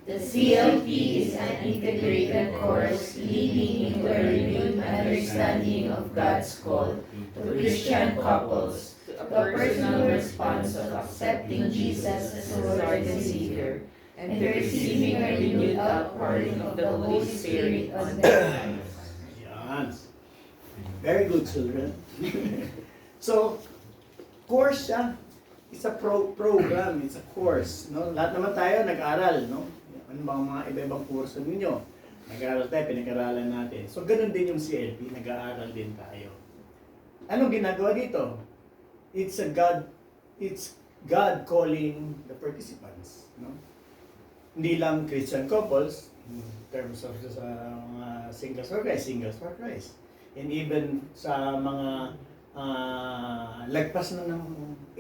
The CLP is an integrated course leading into a renewed understanding of God's call to Christian couples, to a personal response of accepting Jesus as Lord and Savior, and to receiving a renewed outpouring of the Holy Spirit on their lives. Yan. Very good, children. So, course siya. It's a program, it's a course. No? Lahat naman tayo nag-aral, no? Ano bang mga iba-ibang kurso ninyo? Nag-aaral tayo, pinag-aralan natin. So, ganun din yung CLP, nag-aaral din tayo. Anong ginagawa dito? It's God calling the participants, no? Hindi lang Christian couples, in terms of sa mga singles for Christ. And even sa mga lagpas na ng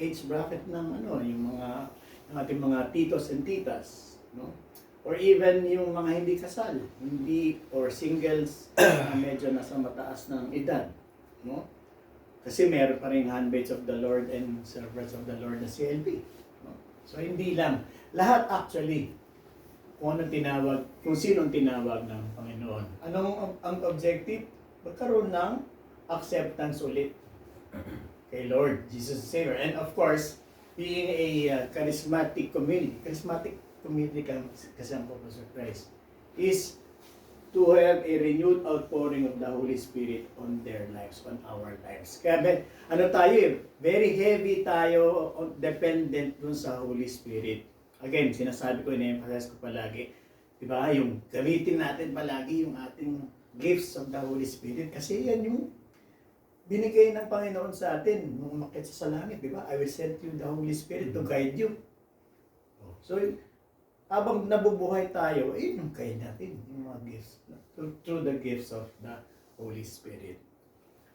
age bracket ng yung ating mga titos and titas, no? Or even yung mga hindi kasal, or singles na medyo nasa mataas ng edad, no? Kasi meron pa ring handmaids of the Lord and servants of the Lord na CLP, no? So hindi lang lahat actually kung sinong tinawag ng Panginoon. Anong ang objective? Magkaroon ng acceptance ulit kay Lord Jesus Savior. And of course, being a charismatic community kasi ang purpose of Christ is to have a renewed outpouring of the Holy Spirit on their lives, on our lives. Kaya very heavy tayo, dependent dun sa Holy Spirit. Again, sinasabi ko, in-emphasize ko palagi, di ba, yung gamitin natin palagi yung ating gifts of the Holy Spirit kasi yan yung binigay ng Panginoon sa atin nung umakyat sa langit, di ba? I will send you the Holy Spirit to guide you. So, habang nabubuhay tayo, yung guide natin, yung mga gifts, through the gifts of the Holy Spirit.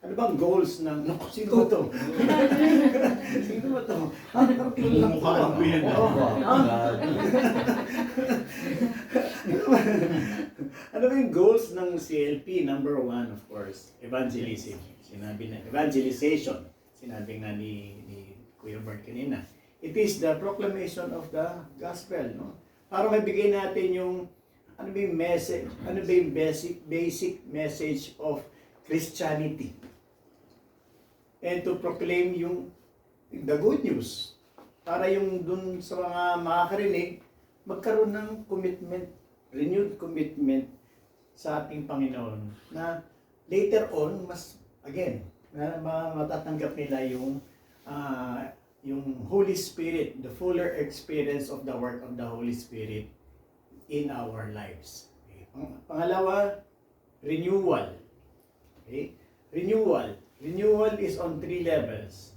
Ano bang goals ng... Sino ba ito? Sino ba ito? Mukhaan ko yan. Ano ba yung goals ng CLP? Number 1, of course, evangelism. Sinabi na, evangelization. Sinabi nga ni Kuya Bert kanina. It is the proclamation of the gospel, no? Para mabigay natin yung ano ba yung message, ano ba yung basic message of Christianity. And to proclaim the good news. Para yung dun sa mga makakarinig, magkaroon ng commitment, renewed commitment sa ating Panginoon na later on, matatanggap nila yung Holy Spirit, the fuller experience of the work of the Holy Spirit in our lives. Okay. Pangalawa, renewal. Okay? Renewal is on 3 levels.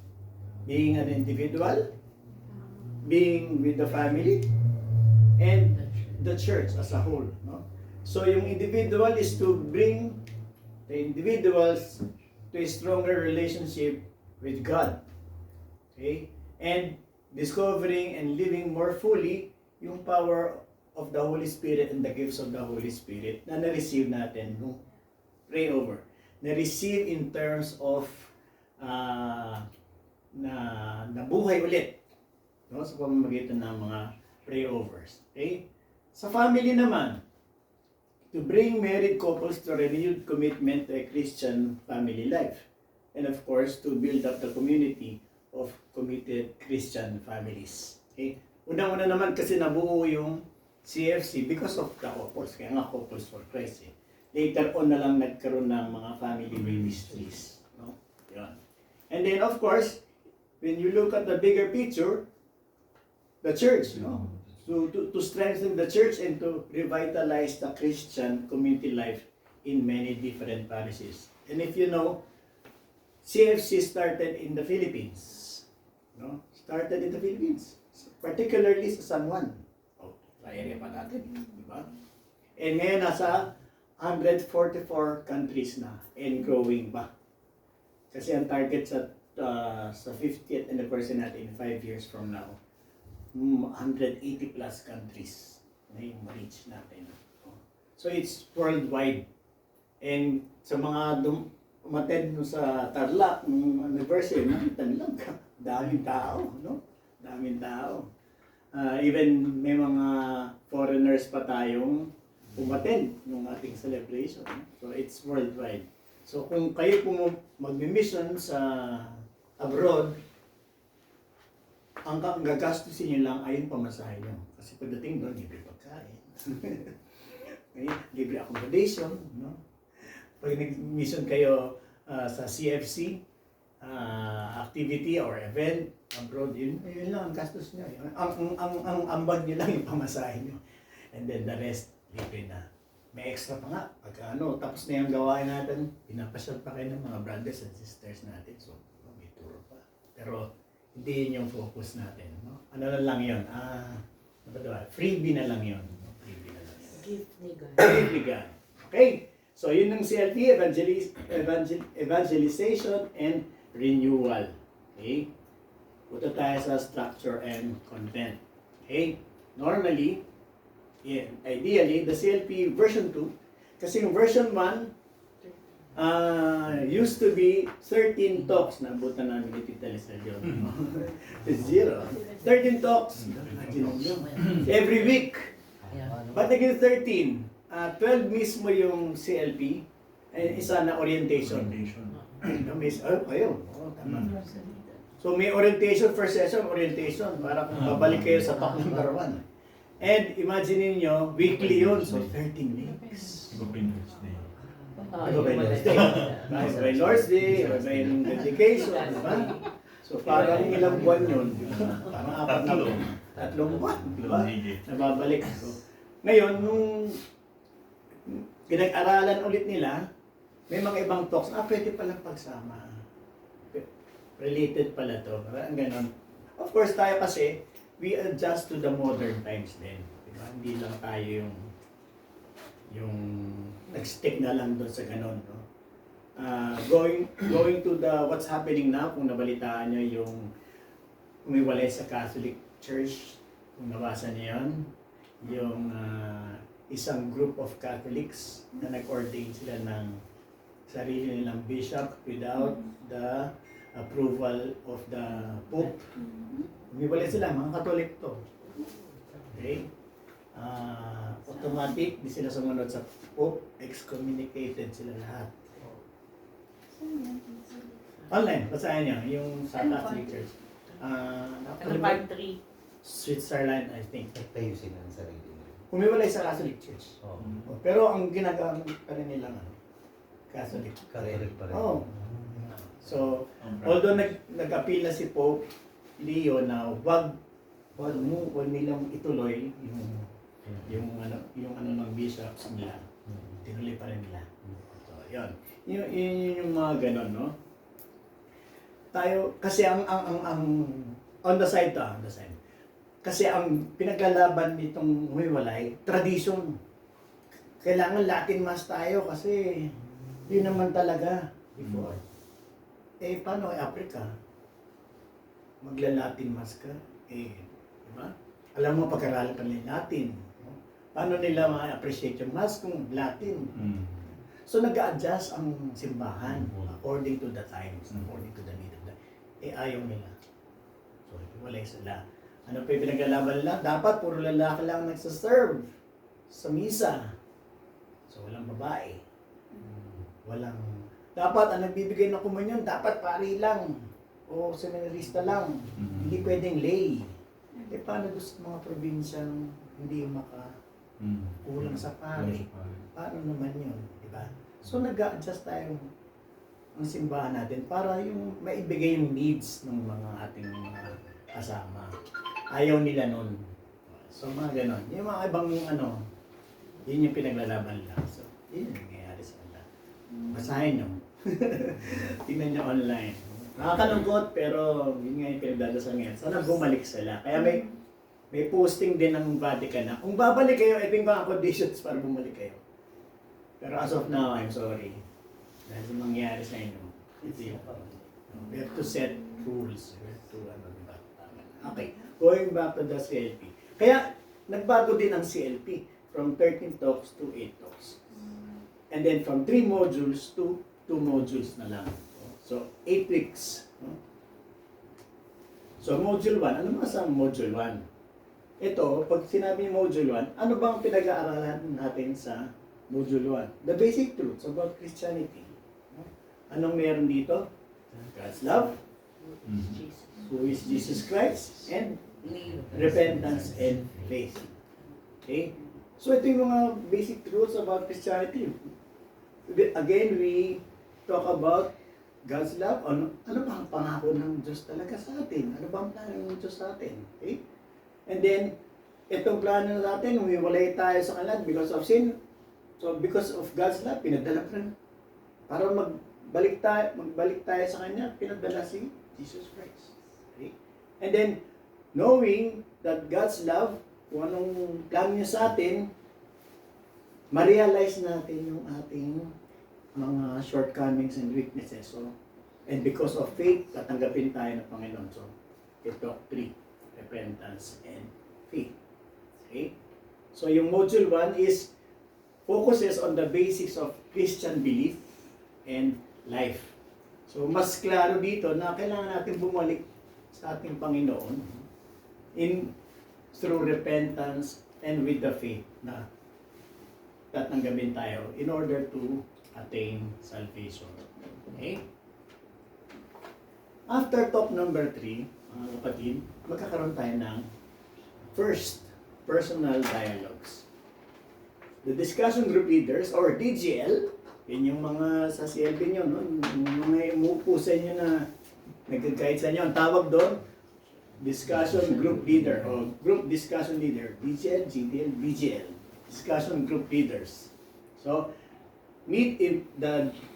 Being an individual, being with the family, and the church as a whole. No? So yung individual is to bring the individuals to a stronger relationship with God. Okay? And discovering and living more fully yung power of the Holy Spirit and the gifts of the Holy Spirit na na-receive natin nung pray over. Na-receive in terms of nabuhay ulit, no? Sa pamamagitan ng mga pray-overs. Okay? Sa family naman, to bring married couples to renewed commitment to a Christian family life. And of course, to build up the community of committed Christian families. Okay? Unang-una naman kasi nabuo yung CFC because of the couples. Kaya nga couples for Christ. Later on na lang nagkaroon ng mga family ministries. No? Yan. And then of course, when you look at the bigger picture, the church, no? To strengthen the church and to revitalize the Christian community life in many different parishes. And if you know, CFC started in the Philippines. No? Started in the Philippines. Particularly sa San Juan. Sa area pa natin. Diba? And ngayon nasa 144 countries na and growing pa. Kasi ang target sa 50th anniversary natin in 5 years from now, 180 plus countries na yung reach natin. So it's worldwide. And sa mga umattend sa Tarlac, ng anniversary, nakita nilang daming tao, no? Daming tao. Even may mga foreigners pa tayong umattend ng ating celebration. So it's worldwide. So kung kayo po mag-mission sa abroad, ang gagastusin nyo lang ay yung pamasahe nyo. Kasi pagdating doon, libre pagkain. Okay? Libre accommodation. No? Pag nag-mission kayo sa CFC, activity or event abroad, yun lang ang gastos nyo. Ang ambag nyo lang yung pamasahe nyo. And then the rest, libre na. May extra pa nga. Pagka tapos na yung gawain natin, pinapasyal pa kayo ng mga brothers and sisters natin. So, may tour pa. Pero, hindi yun yung focus natin. No? Ano na lang yun? Freebie na lang yun. No? Freebie na lang yun. Gift ni God. Gift ni God. Okay? So, yun ang CLP, evangelization and renewal. Okay? Punta tayo sa structure and content. Okay? Normally, ideally, the CLP version 2, kasi yung version 1, used to be 13 talks. Nabutan namin ni Tita Lisa yun. 0. 13 talks. Imagine nyo. Every week. But naging 13. 12 mismo yung CLP. And isa na orientation. Kayo. Tama. So may orientation, first session, orientation. Para kung babalik kayo sa talk number 1. And imagine niyo weekly yun. So 13 weeks. Iba by Lord's Day, iba by dedication, di ba? So parang ilang buwan yun, di ba? Parang tatlong buwan, di ba? Nababalik. So, ngayon, nung pinag-aralan ulit nila, may mga ibang talks, pwede palang pagsama. Related pala to, parang ganun. Of course, tayo kasi, we adjust to the modern times din. Diba? Hindi lang tayo yung nag-stick na lang doon sa ganun. No? Going to the what's happening now, kung nabalitaan nyo yung umiwalay sa Catholic Church, kung nabasa niyo yun, yung isang group of Catholics na nag-ordain sila ng sarili nilang bishop without the approval of the Pope. Umiwalay sila, mga Katolik to. Okay? Automatic, di sila sumunod sa Pope, excommunicated sila lahat. Online, basahin niyo, yung sa Catholic Church. Part 3. Switzerland, I think. Nagtayusin ang sarili nila. Umiwalay sa Catholic Church. Oo. Pero ang ginagamit pa rin nilang Catholic. Catholic pa rin. Oo. So, although nag-appeal na si Pope Leo na wag nilang ituloy yung ano ng bishops nila, tinuloy pa rin nila. So, yun. Yun yung mga ganon, no? Tayo, kasi ang on the side. Kasi ang pinaglalaban nitong humiwalay, tradition. Kailangan Latin Mass tayo kasi yun naman talaga before. Paano Africa? Magla-Latin Mass ka? Di ba? Alam mo, pag-aralan ka nila Latin. No? Paano nila ma-appreciate yung Mass kung Latin? So, nag-a-adjust ang simbahan according to the times, according to the need of the... ayaw nila. So, walay sila. Ano pa yung pinaglalaban nila? Dapat puro lalaki lang nagsaserve sa misa. So, walang babae. Dapat ang nagbibigay ng komunyon, dapat pari lang o seminarista lang. Hindi pwedeng lay. Paano doon sa mga probinsyang hindi kulang sa pari? Paano naman yun? Diba? So nag-a-adjust tayo ang simbahan natin para yung maibigay yung needs ng mga ating mga kasama. Ayaw nila nun. So mga ganon. Yung mga ibang yun yung pinaglalaban lang. So yun yung nangyayari sa kanila. Basahin nyo. Tingnan nyo online. Nakakalungkot pero yun nga yung pinagdadasal ngayon. Sana bumalik sila. Kaya may posting din ng Vatican na kung babalik kayo, ito yung mga conditions para bumalik kayo. Pero as of now, I'm sorry. Dahil sa mangyayari sa inyo, ito yung we have to set rules. We have to, diba? Okay, going back to the CLP. Kaya, nagbago din ang CLP from 13 talks to 8 talks. And then from 3 modules to 2 modules na lang. So, 8 weeks. No? So, module 1. Ano masang module 1? ito, pag sinabi module 1, ano bang pinag-aaralan natin sa module 1? The basic truths about Christianity. No? Anong meron dito? God's love, who is Jesus Christ, and repentance and faith. Okay? So ito yung mga basic truths about Christianity. Again, we talk about God's love. Ano ba ang pangako ng Diyos talaga sa atin? Ano ba ang plano ng Diyos sa atin? Okay? And then, itong plano natin, humiwalay tayo sa kanila because of sin. So, because of God's love, pinadala pa rin. Para magbalik tayo sa Kanya, pinadala si Jesus Christ. Okay? And then, knowing that God's love, kung anong plano niya sa atin, ma-realize natin yung ating mga shortcomings and weaknesses. So, and because of faith, tatanggapin tayo ng Panginoon. So, ito, 3. Repentance and faith. Okay? So, yung module 1 is focuses on the basics of Christian belief and life. So, mas klaro dito na kailangan natin bumalik sa ating Panginoon through repentance and with the faith na tatanggapin tayo in order to attain salvation. Okay? After talk number 3, mga kapatid, magkakaroon tayo ng first personal dialogues. The discussion group leaders or DGL, yun yung mga sa CLB nyo, no? Yung mga umupo sa inyo na nag-guide sa inyo. Ang tawag doon, discussion group leader o group discussion leader. DGL, GDL, BGL. Discussion group leaders. So, the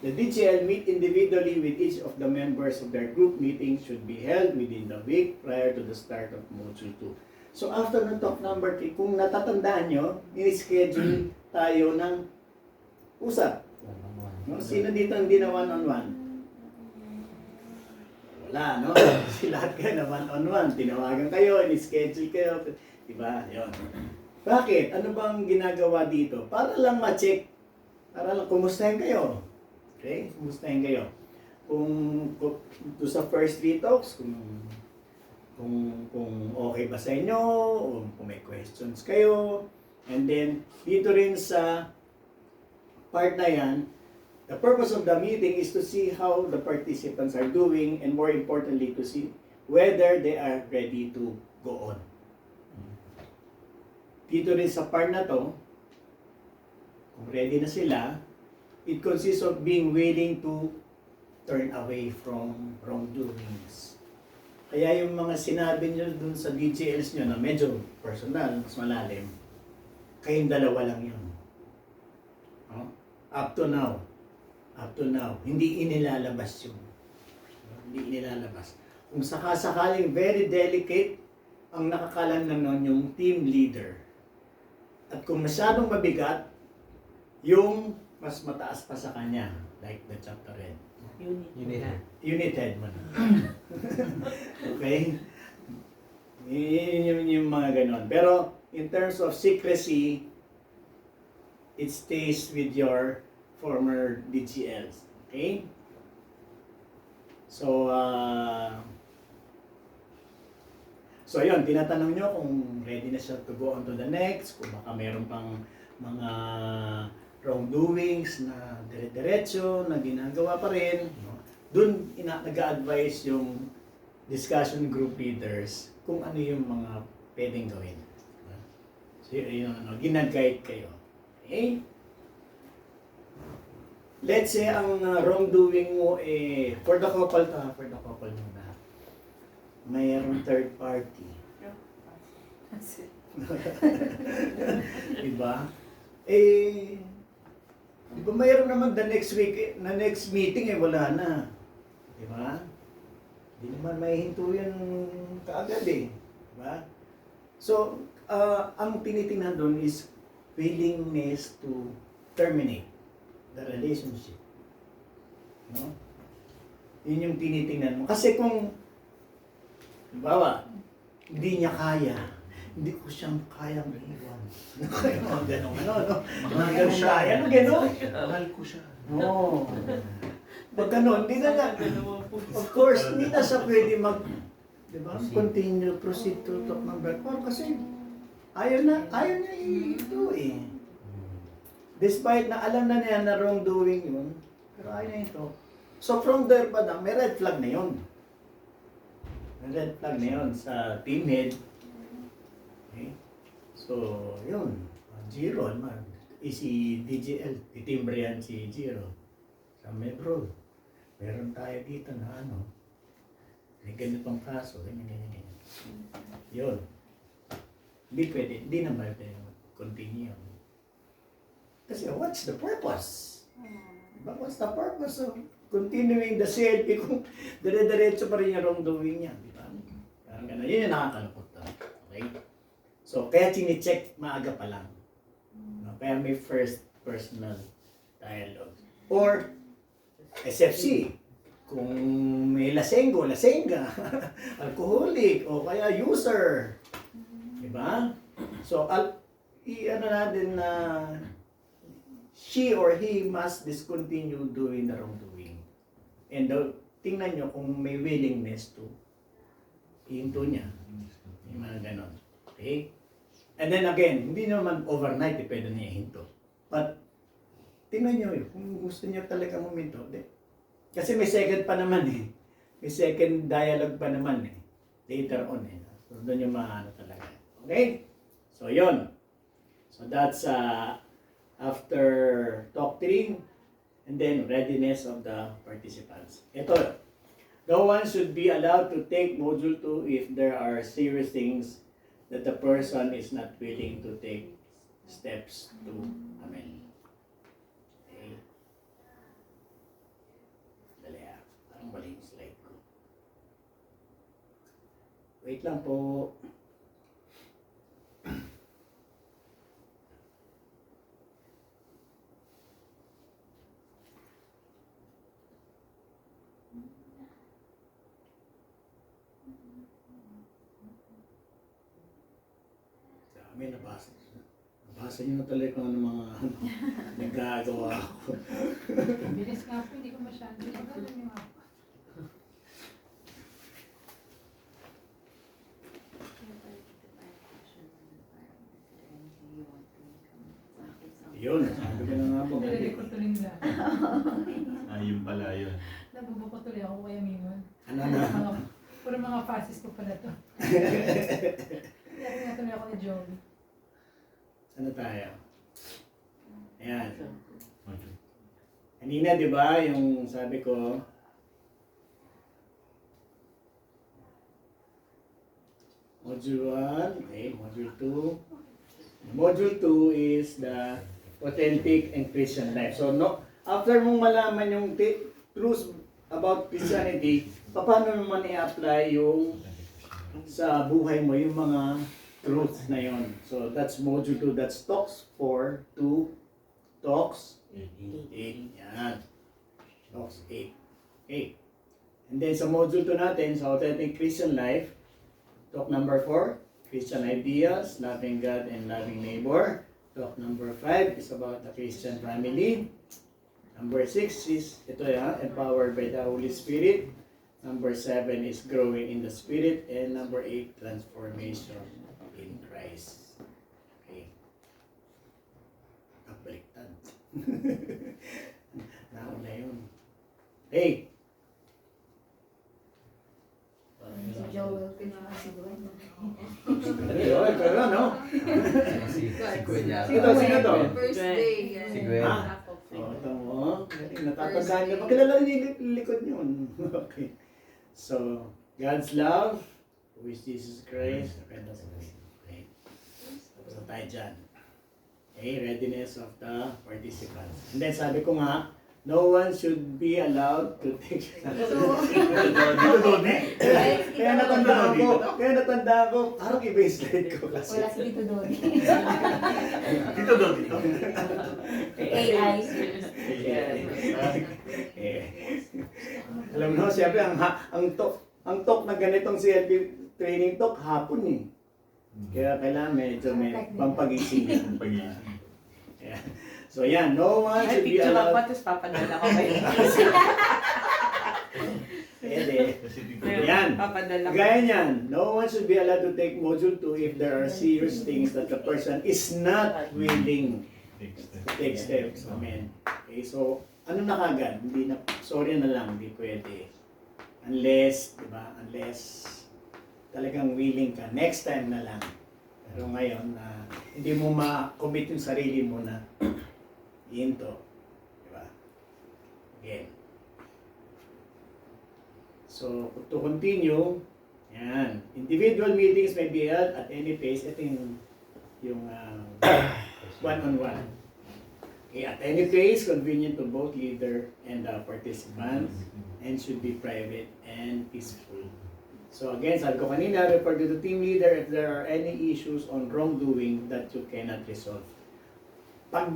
DGL meet individually with each of the members of their group meeting should be held within the week prior to the start of Module 2. So after ng talk number 3, kung natatandaan nyo, in-schedule tayo ng usap. No? Sino dito hindi na one-on-one? Wala, no? Kasi lahat kayo na one-on-one. Tinawagan kayo, in-schedule kayo. Diba? Yun. Bakit? Ano bang ginagawa dito? Para lang ma-check. Para lang, kumustahin kayo. Okay? Kumustahin kayo. Kung sa first 3 talks, kung okay ba sa inyo, o kung may questions kayo. And then, dito rin sa part na yan, the purpose of the meeting is to see how the participants are doing and more importantly, to see whether they are ready to go on. Dito rin sa part na to, kung ready na sila, it consists of being willing to turn away from wrongdoings. Kaya yung mga sinabi nyo dun sa DGLs nyo na medyo personal, mas malalim, kayong dalawa lang yun. No? Up to now, hindi inilalabas yun. Hindi inilalabas. Kung sakasakaling very delicate, ang nakakalan lang nun yung team leader. At kung masyadong mabigat, yung mas mataas pa sa kanya, like the chapter head. Unit head mo na. Okay? Yun yung mga ganon. Pero, in terms of secrecy, it stays with your former DGLs. Okay? So, yun, tinatanong nyo kung ready na siya to go on to the next, kung baka meron pang mga wrongdoings na dire-diretso na ginagawa pa rin. No? Doon nag-a-advise yung discussion group leaders kung ano yung mga pwedeng gawin. So yun, ginag-guide kayo. Okay? Let's say ang wrongdoing mo for the couple muna. Mayroong third party. Diba? Di ba mayroon naman the next week, na next meeting wala na. Di ba? Di naman may hinto yan kaagad Di ba? So, ang tinitingnan doon is willingness to terminate the relationship. No? Yun yung tinitingnan mo. Kasi kung, halimbawa, hindi niya kaya, hindi ko siyang kayang iwan. Ganun, no? Mga ganun kaya. Ano ganun? Mahal ko siya. Oo. Pag ganun, hindi na of course, hindi na siya pwede di ba? Continue, proceed to talk number 4 kasi ayaw niya ito eh. Despite na alam na niya na wrongdoing yun, pero ayaw niya ito. So from there pa lang, may red flag na yun. May red flag na yun sa team head. Okay? So, yun. Giro, si DGL, titimbre yan si Giro. Sabi, bro, meron tayo dito na ano, may ganitong kaso, ganyan. Yun. Hindi pwede, hindi naman pwede continue. Kasi what's the purpose? But what's the purpose of continuing the CLP kung dire-diretso pa rin yung wrongdoing niya, di ba? Parang gano'n, yun yung nakakalungkot. Okay? So, kaya chine-check maaga pa lang. No? Kaya may first personal dialogue. Or, SFC, kung may lasengo, lasenga, alcoholic, o kaya user. Di ba? So, ano natin na she or he must discontinue doing the wrongdoing. And tingnan nyo kung may willingness to hinto niya. Yung mga ganon. Okay? And then again, hindi naman overnight, pwede niya hinto. But, tingnan nyo kung gusto niya talaga huminto. Kasi may second pa naman eh. May second dialogue pa naman eh. Later on eh. So, doon yung maano talaga. Okay? So, yun. So, that's after doctrine and then readiness of the participants. Ito, no one should be allowed to take module 2 if there are serious things that the person is not willing to take steps to amend. Okay. Dali parang mali yung slide ko. Wait lang po. May nabasa. Nabasa niyo na talaga kung ano mga nagagawa ko. Bilis nga po, hindi ko masyado. Pagkalan yung mapa. Yun, sabi ko na nga po. Tuloy ko tuloy na. Yun pala yun. Nabubuko tuloy ako kaya mingon. Ano na? Puro mga fases ko pala to. Kaya nga tuloy ako ni Joey. Ano tayo? Ayan. Okay. Kanina, di ba, yung sabi ko, Module 1, okay, Module 2. Module 2 is the authentic and Christian life. So, no, after mong malaman yung truths about Christianity, paano naman i-apply yung sa buhay mo, yung mga truths na yon. So, that's Module 2. That's Talks 4, 2, Talks 8. Yan. Talks 8. Okay. And then sa Module 2 natin, sa authentic Christian life, Talk number 4, Christian ideas, loving God and loving neighbor. Talk number 5 is about the Christian family. Number 6 is, ito yan, empowered by the Holy Spirit. Number 7 is growing in the Spirit. And number 8, transformation in Christ. Okay. Kagbaliktad. Nauna yun. Hey! Si Joel, pinakasiguro. Pero ano? Si Gwen yata. Sino to? First day, yan. Si Gwen. Ah? Oh, ito mo. Natatandaan niyo. Pakilala niyo yung likod niyo. Okay. So, God's love, who is Jesus Christ, okay. Tapos na tayo dyan. Okay, readiness of the participants. And then sabi ko nga, no one should be allowed to take... Kaya natanda ko, parang iba yung slide ko kasi. Wala si Tito Dodi. Dito daw, dito. AI. Alam mo, siyempre, ang talk na ganitong CLP training talk, hapon eh. Kaya kailangan medyo may pampagising. Pag-iisip. Yeah. So yan, no one Ay, should be picture lang allowed. pa, tapos papadala ko kayo. Pwede. Kasi dito. Yan. Papadala ko. Gaya niyan, no one should be allowed to take module 2 if there are serious things that the person is not willing to take steps. Amen. Okay, so, ano na kagad? Hindi na, sorry na lang, hindi pwede. Unless, di ba, unless talagang willing ka, next time na lang. Pero ngayon, hindi mo ma-commit yung sarili mo na hinto. Di ba? Again. So, to continue, yan. Individual meetings may be held at any pace. Ito yung one-on-one. Okay, at any pace, convenient to both leader and participants, and should be private and peaceful. So again, sabi ko kanina, refer to the team leader if there are any issues on wrongdoing that you cannot resolve. Pag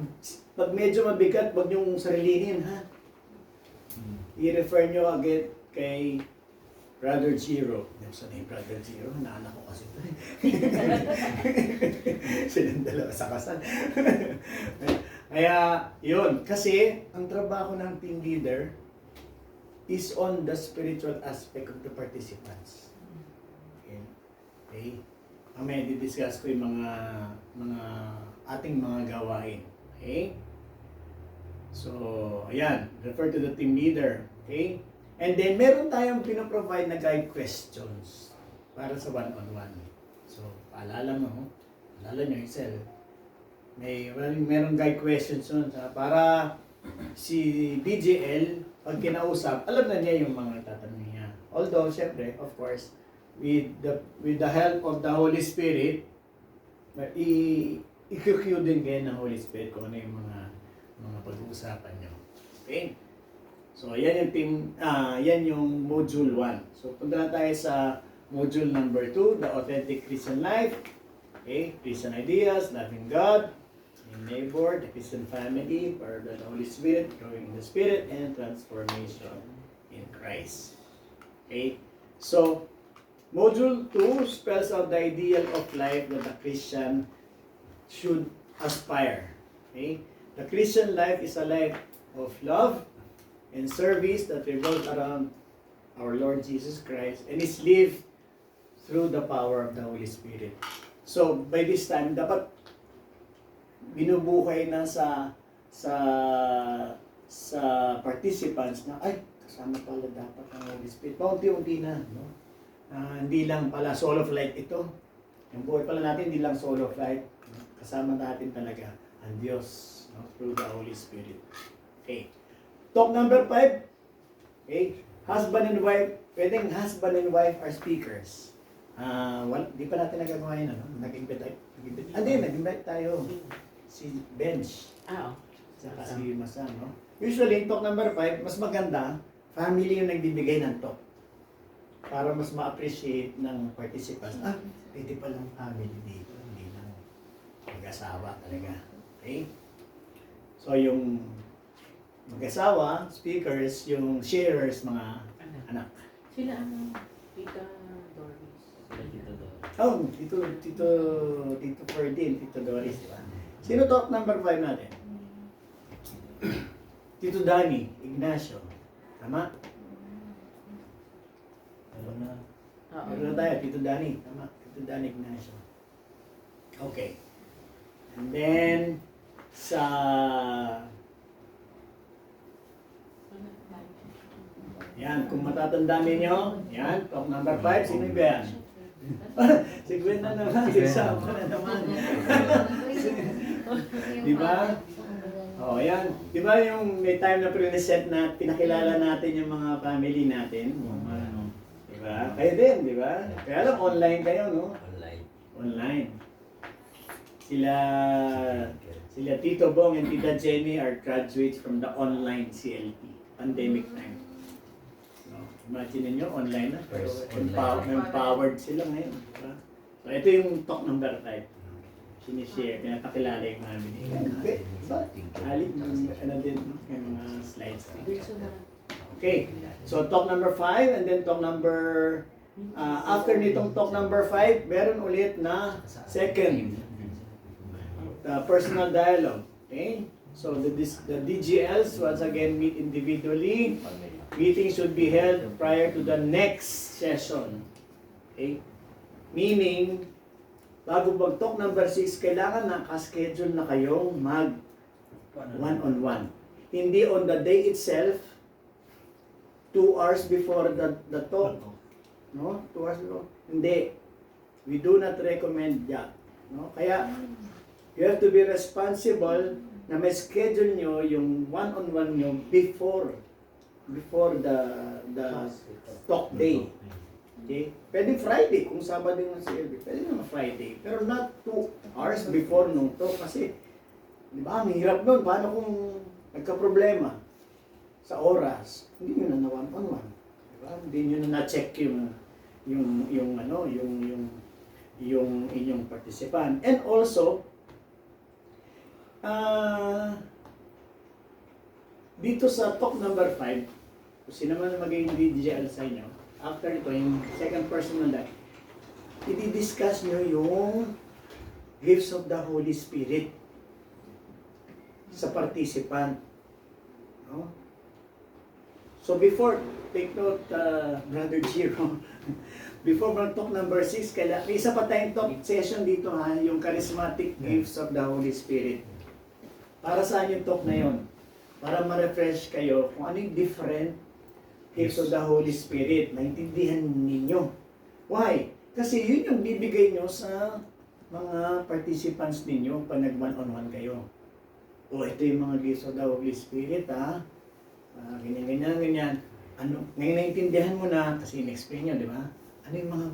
medyo mabigat, wag niyong sarilinin, ha? I-refer nyo agad kay Brother Zero. Sa name Brother Zero, naanak ko kasi ito. Silang dalawa sa kasal. Kaya, yun. Kasi, ang trabaho ng team leader is on the spiritual aspect of the participants. Okay? Okay? Mamaya di-discuss ko yung mga ating mga gawain. Okay? So, ayan. Refer to the team leader. Okay? And then, meron tayong pinaprovide na guide questions para sa one-on-one. So, paalala mo, paalala nyo, Excel. Meron guide questions nun para si DJL, pag kinausap, alam na niya yung mga tatanong niya. Although, syempre, of course, with the help of the Holy Spirit, i-cue din kayo ng Holy Spirit kung ano yung mga pag-uusapan nyo. Okay? So, yan yung module 1. So, punta na tayo sa module number 2, the authentic Christian life. Okay, Christian ideas, loving God, in neighbor, the Christian family, or the Holy Spirit, growing in the Spirit, and transformation in Christ. Okay, so, module 2 spells out the ideal of life that a Christian should aspire. Okay, the Christian life is a life of love and service that revolves around our Lord Jesus Christ and is lived through the power of the Holy Spirit. So, by this time, dapat binubuhay na sa participants na, ay, kasama pala dapat ang Holy Spirit. Paunti-unti na, no? Hindi lang pala solo flight ito. Yung buhay pala natin, hindi lang solo flight. Kasama natin talaga ang Diyos, no? Through the Holy Spirit. Okay. Talk number 5. Okay. Husband and wife. Pwedeng husband and wife are speakers. Di pa natin nagagawa yun, ano? Nag-invite tayo. Si Bench. Saka si Masam, no? Usually, talk number 5, mas maganda, family yung nagbibigay ng talk. Para mas ma-appreciate ng participants. Pwede palang family dito. Hindi lang mag-asawa talaga. Okay? So, yung mag-asawa, speakers, yung sharers, mga anak. Sila Tita Doris. Oh, Tito Ferdin, Tito Doris, di ba? Sino talk number 5 natin? Tito Danny, Ignacio. Tama? Meron na tayo, Tito Danny. Tama, Tito Danny, Ignacio. Okay. And then, yan, kung matatandaan ninyo, yan, talk number 5, sino ba yan? Si Gwen na naman, si Sama na naman. Di ba? Oh, yan. Di ba yung may time na pre-reset na pinakilala natin yung mga family natin? Di ba? Kayo din, di ba? Kaya lang, online kayo, no? Online. Sila Tito Bong and Tita Jenny are graduates from the online CLT, pandemic time. Imagine niyo online na, pero empowered sila ngayon. Diba? So, ito yung talk number 5. Sinishare, pinapakilala yung mga binigyan. Okay, halip ano din, yung mga slides. Okay, so talk number 5, and then talk number, after nitong talk number 5, meron ulit na second, the personal dialogue. Okay, So the DGLs once again meet individually. Meeting should be held prior to the next session. Okay? Meaning, bago mag-talk number 6, kailangan naka-schedule na kayong mag one-on-one. Hindi on the day itself, 2 hours before the talk. No? 2 hours before. Hindi. We do not recommend that. No? Kaya, you have to be responsible na may schedule nyo yung one-on-one nyo before the talk day. Okay? Pwede Friday, kung Sabado yung CLB, pwede naman Friday. Pero not 2 hours before nung talk kasi, di ba, ang hirap nun. Paano kung nagka-problema sa oras? Hindi nyo na one-on-one. Di ba? Hindi nyo na na-check yung inyong participant. And also, dito sa talk number 5, kung sino man magiging DGL sa inyo, after ito, yung second person na lang, i-discuss nyo yung gifts of the Holy Spirit sa participant. No? So before, take note, Brother Jiro, before talk number 6, may isa pa tayong talk session dito ha, yung charismatic gifts of the Holy Spirit. Para saan yung talk na yun? Para ma-refresh kayo kung ano yung different gifts of the Holy Spirit. Naintindihan ninyo. Why? Kasi yun yung bibigay nyo sa mga participants ninyo pag nag-one-on-one kayo. O ito yung mga gifts of the Holy Spirit ha. Ganyan. Ano, ngayon naintindihan mo na, kasi in-explain nyo, di ba? Ano yung mga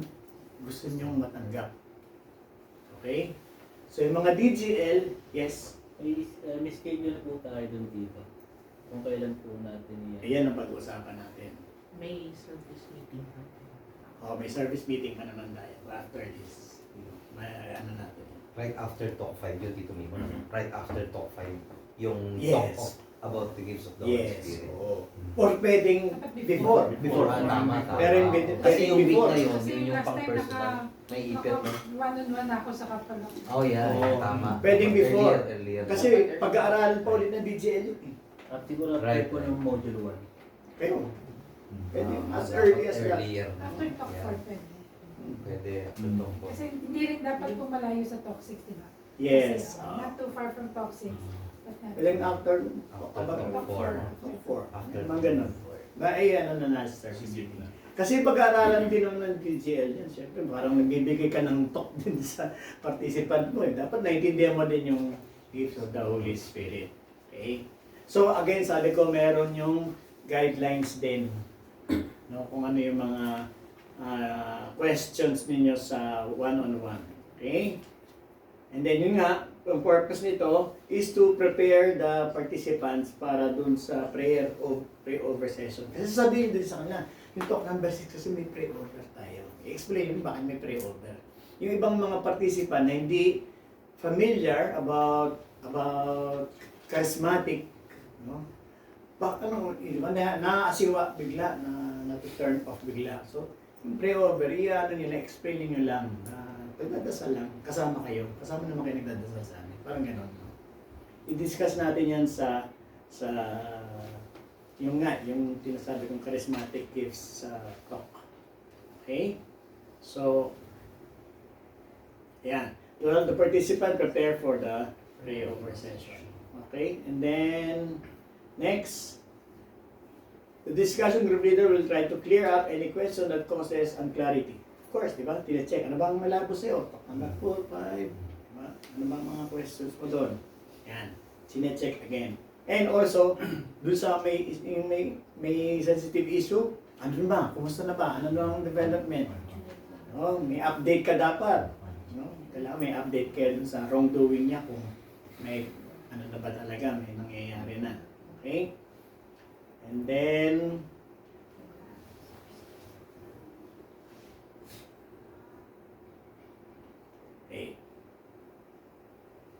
gusto nyong matanggap? Okay? So yung mga DGL, yes. May schedule po tayo dun dito. Kung kailan po natin yan. Ayan ang pag-uusapan natin. May service meeting. May service meeting pa naman tayo after this. May ano natin. Right after talk 5 yun dito Mimo. Right after talk 5 yung Yes. talk about the gifts of the Holy Yes. Spirit. Oo. Or pwedeng before. Before, tama. Pero yung bit- Kasi yung week before. na yun, Kasi yun yung last pang time personal. May ipit, no? one-on-one ako sa kapala. Oh, yeah, Oo. tama. Pwedeng before. Earlier. Kasi pag-aaralan pa ulit ng DGL yun eh. At siguro Right. po ng module 1. Kayo. Pwede. Ah, As early as that. earlier. After talk Yeah. 4, pwede. Pwede after talk 4. Kasi hindi rin dapat pumalayo sa talk 6, di ba? Yes. Kasi, not too far from talk 6. But not Then after, After about talk 4. talk 4. After Mga ganun. Ay, ano na nasa service Sige meeting. na. Kasi pag-aaralan din naman ng DGL yan, syempre parang nagbibigay ka ng talk din sa participant mo eh. Dapat naintindihan mo din yung gifts of the Holy Spirit. Okay? So again, sabi ko meron yung guidelines din. No, kung ano yung mga questions ninyo sa one-on-one. Okay? And then yun nga, ang purpose nito is to prepare the participants para dun sa pre-over session. Kasi sabihin din sa kanila, yung talk number 6 kasi may pre-over tayo. I-explain bakit may pre-over. Yung ibang mga participant na hindi familiar about charismatic, no? Naasiwa bigla, na-turn off bigla. So, yung pre-over, nila, explain nyo lang. Pagdadasal lang, kasama naman kayo nagdadasal sa amin. Parang gano'n. No? I-discuss natin yan sa yung tinasabi kong charismatic gifts sa talk. Okay? So, yan. Well, the participant prepare for the pre-over session. Okay? And then, next, the discussion group leader will try to clear up any question that causes unclarity. Of course, di ba? Tine-check. Ano bang malabo sa'yo? Talk number 4, 5. Diba? Ano bang mga questions mo doon? Yan. Sine-check again. And also, doon sa may sensitive issue, ano ba? Kumusta na ba? Ano ang development? No, may update ka dapat. No? Kailangan may update kayo dun sa wrongdoing niya kung may ano na ba talaga, may nangyayari na. Okay? And then, okay.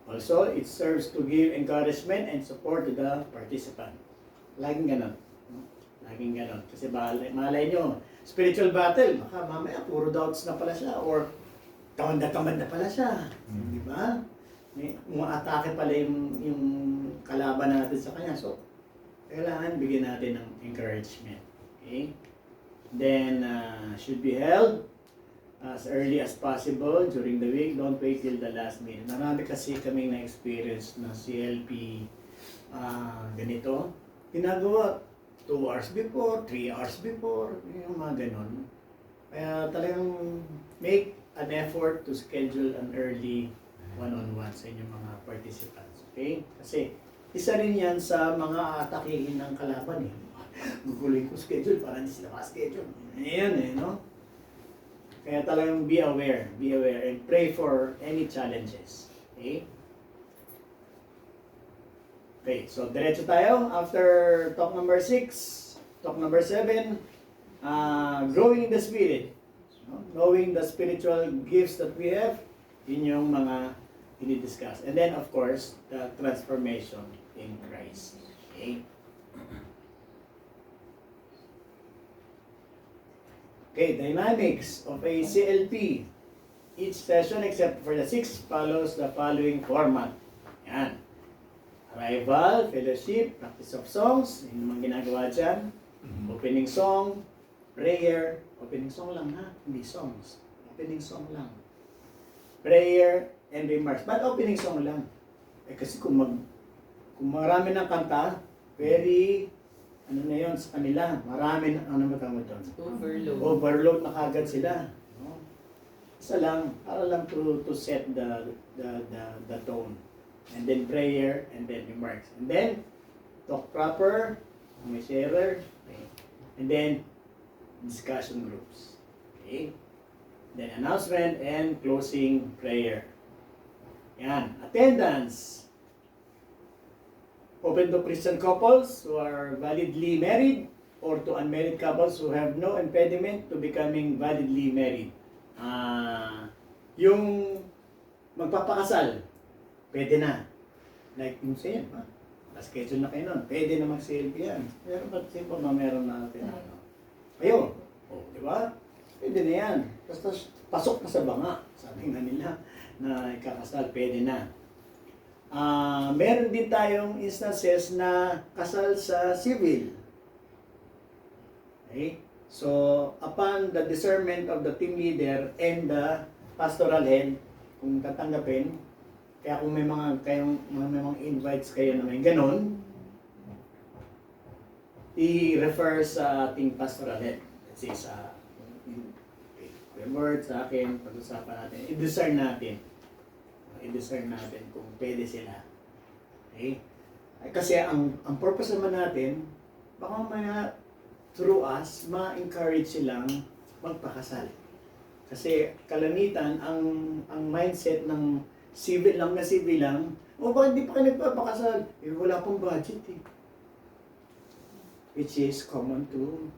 Also, it serves to give encouragement and support to the participant. Laging ganon. No? Laging ganon. Kasi malay nyo, spiritual battle, baka mamaya puro doubts na pala siya or tamad na pala siya. Di ba? May umaatake pala yung kalaban natin sa kanya. So, kailangan bigyan natin ng encouragement. Okay? Then, should be held as early as possible during the week. Don't wait till the last minute. Marami kasi kaming na-experience na CLP ganito. Ginagawa 2 hours before, 3 hours before, yung mga ganon. Kaya talagang make an effort to schedule an early one-on-one sa inyong mga participants. Okay? Kasi isa rin yan sa mga atakihin ng kalaban eh. Guguloy ko schedule para hindi sila ma-schedule. Ayan eh, no? Kaya talagang be aware, and pray for any challenges. Okay? Okay, so diretso tayo. After talk number 6, talk number 7, growing in the Spirit. No? Knowing the spiritual gifts that we have, yun yung mga dinidiscuss. And then, of course, the transformation in Christ. Okay? Okay, dynamics of a CLP. Each session except for the 6 follows the following format. Yan. Arrival, fellowship, practice of songs. Yun naman ginagawa dyan. Opening song, prayer. Opening song lang ha, hindi songs. Opening song lang. Prayer and remarks. Ba't opening song lang? Eh kasi kung marami ng kanta, very ano na yun sa kanila, marami na, ano matawag doon? Overload na kagad sila. No? Isa lang, para lang to set the tone. And then prayer, and then remarks. And then, talk proper, may sharer, okay. And then, discussion groups. Okay? Then, announcement and closing prayer. Yan. Attendance. Open to Christian couples who are validly married or to unmarried couples who have no impediment to becoming validly married. Yung magpapakasal, pwede na. Like yung sa'yo, schedule na kayo nun, pwede na mag-CLP yan. Pero ba't simple na meron na natin? Ayun. Di ba? Pwede na yan. Basta pasok na sa banga. Sabi nga nila na ikakasal, pwede na. Meron din tayong instances na kasal sa civil. Okay? So, upon the discernment of the team leader and the pastoral head, kung tatanggapin, kaya kung may mga invites kayo na may ganon, i-refer sa ating pastoral head. Kasi sa word sa akin, pag-usapan natin, i-discern natin kung pwede sila. Okay? Kasi ang purpose naman natin, baka mamaya through us, ma-encourage silang magpakasal. Kasi kalamitan, ang mindset ng civil lang, bakit di pa kayo nagpapakasal? Eh, wala pang budget eh. Which is common to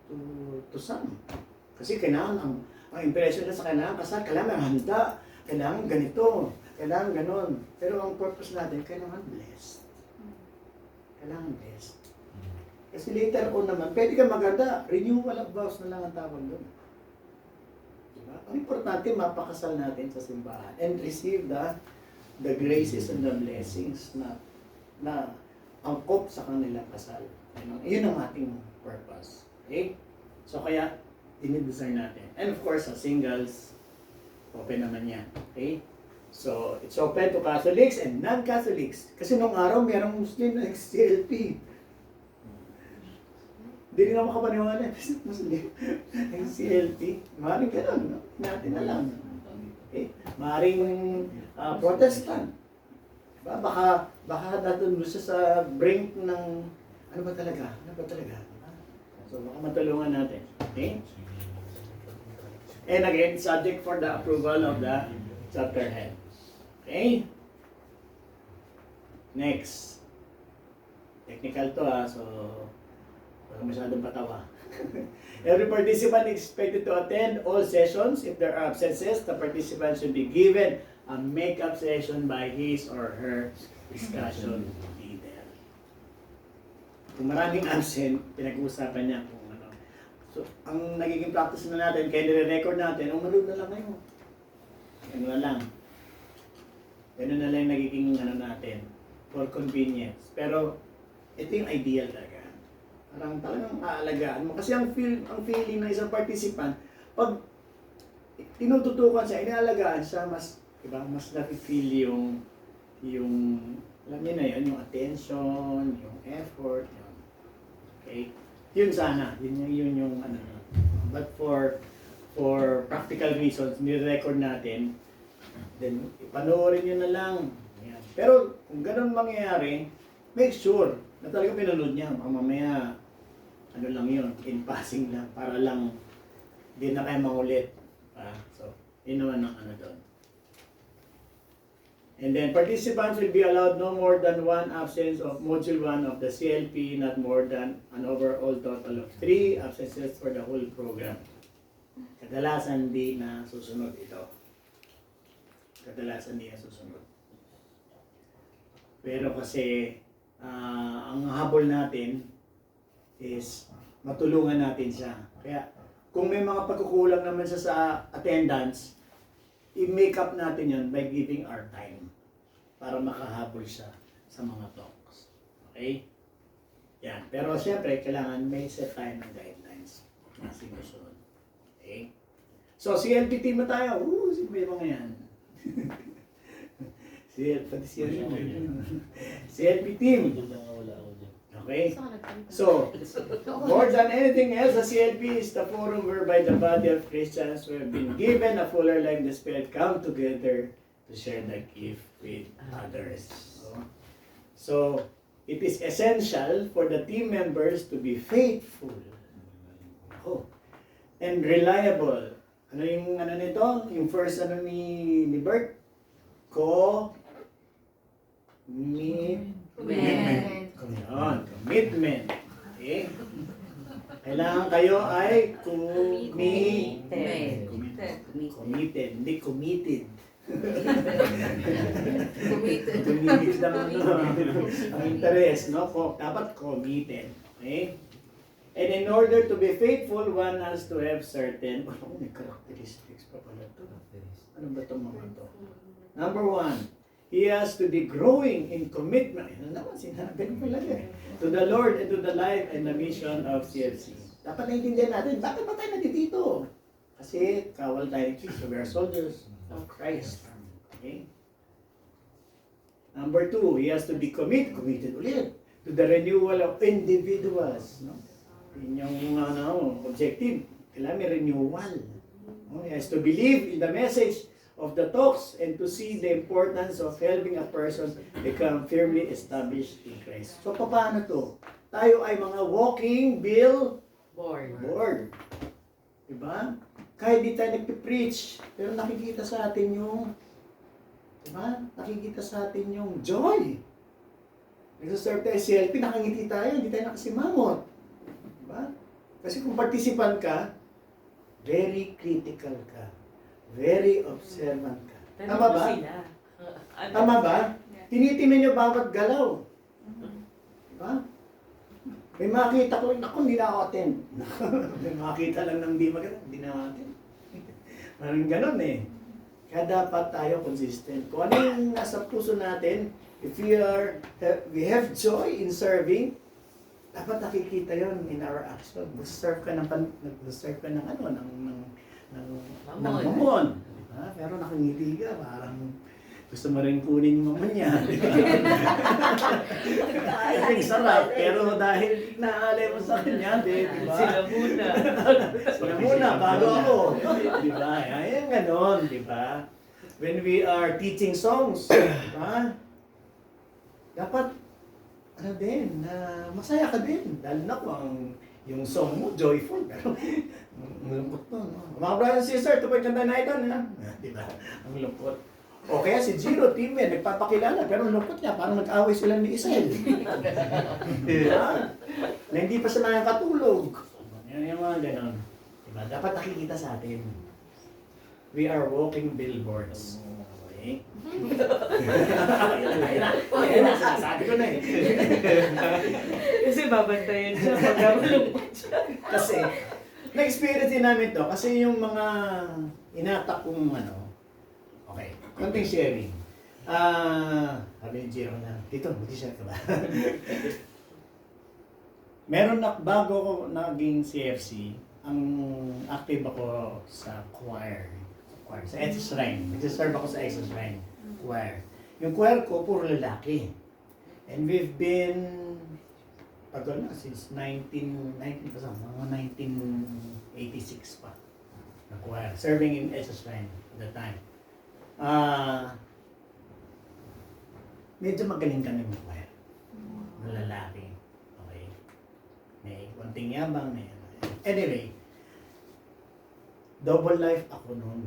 some. Kasi kailangan, ang impression na sa kailangan kasal, kailangan handa, kailangan ganito, kailangan ganon. Pero ang purpose natin, kailangan blessed. Kailangan blessed. Kasi later on naman, pwede ka maganda, renewal of vows na lang ang tawag doon. Diba? Ang importante, mapakasal natin sa simbahan and receive the graces and the blessings na angkop sa kanilang kasal. Yun ang ating purpose. Okay? So kaya, dinidesire natin. And of course, sa singles, open naman yan. Okay? So, it's open to Catholics and non-Catholics. Kasi nung araw, mayroong Muslim na CLP. Hindi rin ako makapaniwala. Muslim. CLP. Maaaring ganun, no? Natin na lang. Okay? Maaaring Protestant. Diba? Baka natun siya sa brink ng ano ba talaga? So, baka matulungan natin. Okay? And again, subject for the approval of the chapter head. Okay? Next. Technical to so wala masyadong patawa. Every participant is expected to attend all sessions. If there are absences, the participant should be given a make-up session by his or her discussion leader. Kung maraming absent, pinag-uusapan niya kung ano. So, ang nagiging practice na natin, kaya nire-record natin, manood na lang kayo. Ano na lang. Ganun na lang nagiging ano natin, for convenience. Pero ito yung ideal talaga. Parang talagang aalagaan mo. Kasi ang feeling ng isang participant, pag tinututukan siya, inaalagaan siya, mas, diba, mas nafe-feel yung, alam niyo na yun, yung attention, yung effort, yun. Okay? Yun sana, yun yung ano. But for practical reasons, ni-record natin, then ipanoorin nyo na lang. Yan. Pero kung ganun mangyayari, make sure na talaga pinanood niya. Mamaya, ano lang yun, in passing lang, para lang hindi na kayo mangulit. So, yun naman ang ano doon. And then, participants will be allowed no more than one absence of Module 1 of the CLP, not more than an overall total of 3 absences for the whole program. Kadalasan di na susunod ito. Kadalasan di na susunod. Pero kasi, ang habol natin is matulungan natin siya. Kaya, kung may mga pagkukulang naman siya sa attendance, i-make up natin yun by giving our time para makahabol siya sa mga talks. Okay? Yan. Pero siyempre, kailangan may set tayo ng guidelines na sinusunod. Okay? So, CLP team na tayo. Sino ba yung mga yan? CLP team. Wala ako dyan. Okay? So, more than anything else, the CLP is the forum whereby the body of Christians who have been given a fuller life in the Spirit come together to share the gift with others. So, it is essential for the team members to be faithful and reliable. Ano yung ano nito? Yung first ano ni Bert? Commitment. Okay? Kailangan kayo ay committed. Hindi committed. Committed ang interest, no? Dapat committed. Okay? And in order to be faithful, one has to have certain, may characteristics pa pala ito. Ano ba itong mga ito? Number 1, he has to be growing in commitment. Ano naman, sinabi ko lang eh. To the Lord and to the life and the mission of CFC. Dapat naintindihan natin, bakit ba tayo nandito? Kasi kawal tayo ni Kristo. We are soldiers of Christ. Okay? Number 2, he has to be committed ulit to the renewal of individuals. No? Yun yung objective. Kailangan may renewal. No? He has to believe in the message of the talks and to see the importance of helping a person become firmly established in Christ. So, paano to? Tayo ay mga walking billboard. Diba? Kahit di tayo nagpipreach, pero nakikita sa atin yung, diba? Nakikita sa atin yung joy. Nagsaserve tayo CLP, nakangiti tayo, hindi tayo nakasimangot. Diba? Kasi kung participant ka, very critical ka. Very observant ka. Tama ba? Tama ba? Tinitimin nyo bawat galaw. Diba? May makita ko, naku, hindi na ako attend. May makita lang ng di maganda, hindi na ako attend. Parang ganun eh. Kaya dapat tayo consistent. Kung ano yung nasa puso natin, if we have joy in serving, dapat nakikita yon in our action. Nag-serve ka ng mamon. Diba? Pero nakangiti ka, parang gusto mo rin kunin yung mamon niya. Kasi sarap, pero dahil naalay mo sa kanya, diba? Sila muna, bago ako. Diba? Ayan ganon, diba? When we are teaching songs, diba? Dapat, ano din, masaya ka din. Dahil na kung yung song mo, joyful, pero malungkot to, no? Mga brothers and sisters, ito pa yung kanta na ito, ha? Diba? Ang lungkot. O kaya si Giro, team yan, nagpapakilala, pero ang lungkot niya, parang nag-away sila ni Isel. Diba? Na hindi pa sila nakatulog. Yan yung mga ganon. Diba? Dapat nakikita sa atin. We are walking billboards. Okay? Ayun na, sabi ko na eh. Kasi babantayan siya pag malungkot siya. Kasi, na-experience din namin to, kasi yung mga inatak kong okay, konting sharing. Sabi ni Jiro na, Tito, mag-share ka ba? Meron na, bago ko naging CFC, ang active ako sa choir. Sa Exo Shrine. Nag-serve ako sa Exo Shrine. Choir. Yung choir ko, puro lalaki. And we've been, tagal na, since 19 pa sa, mga 1986 pa. Na choir. Serving in Exo Shrine at the time. Medyo magaling kami mag-choir. Mga lalaki. Okay. May konting yabang, may anyway, double life ako noon.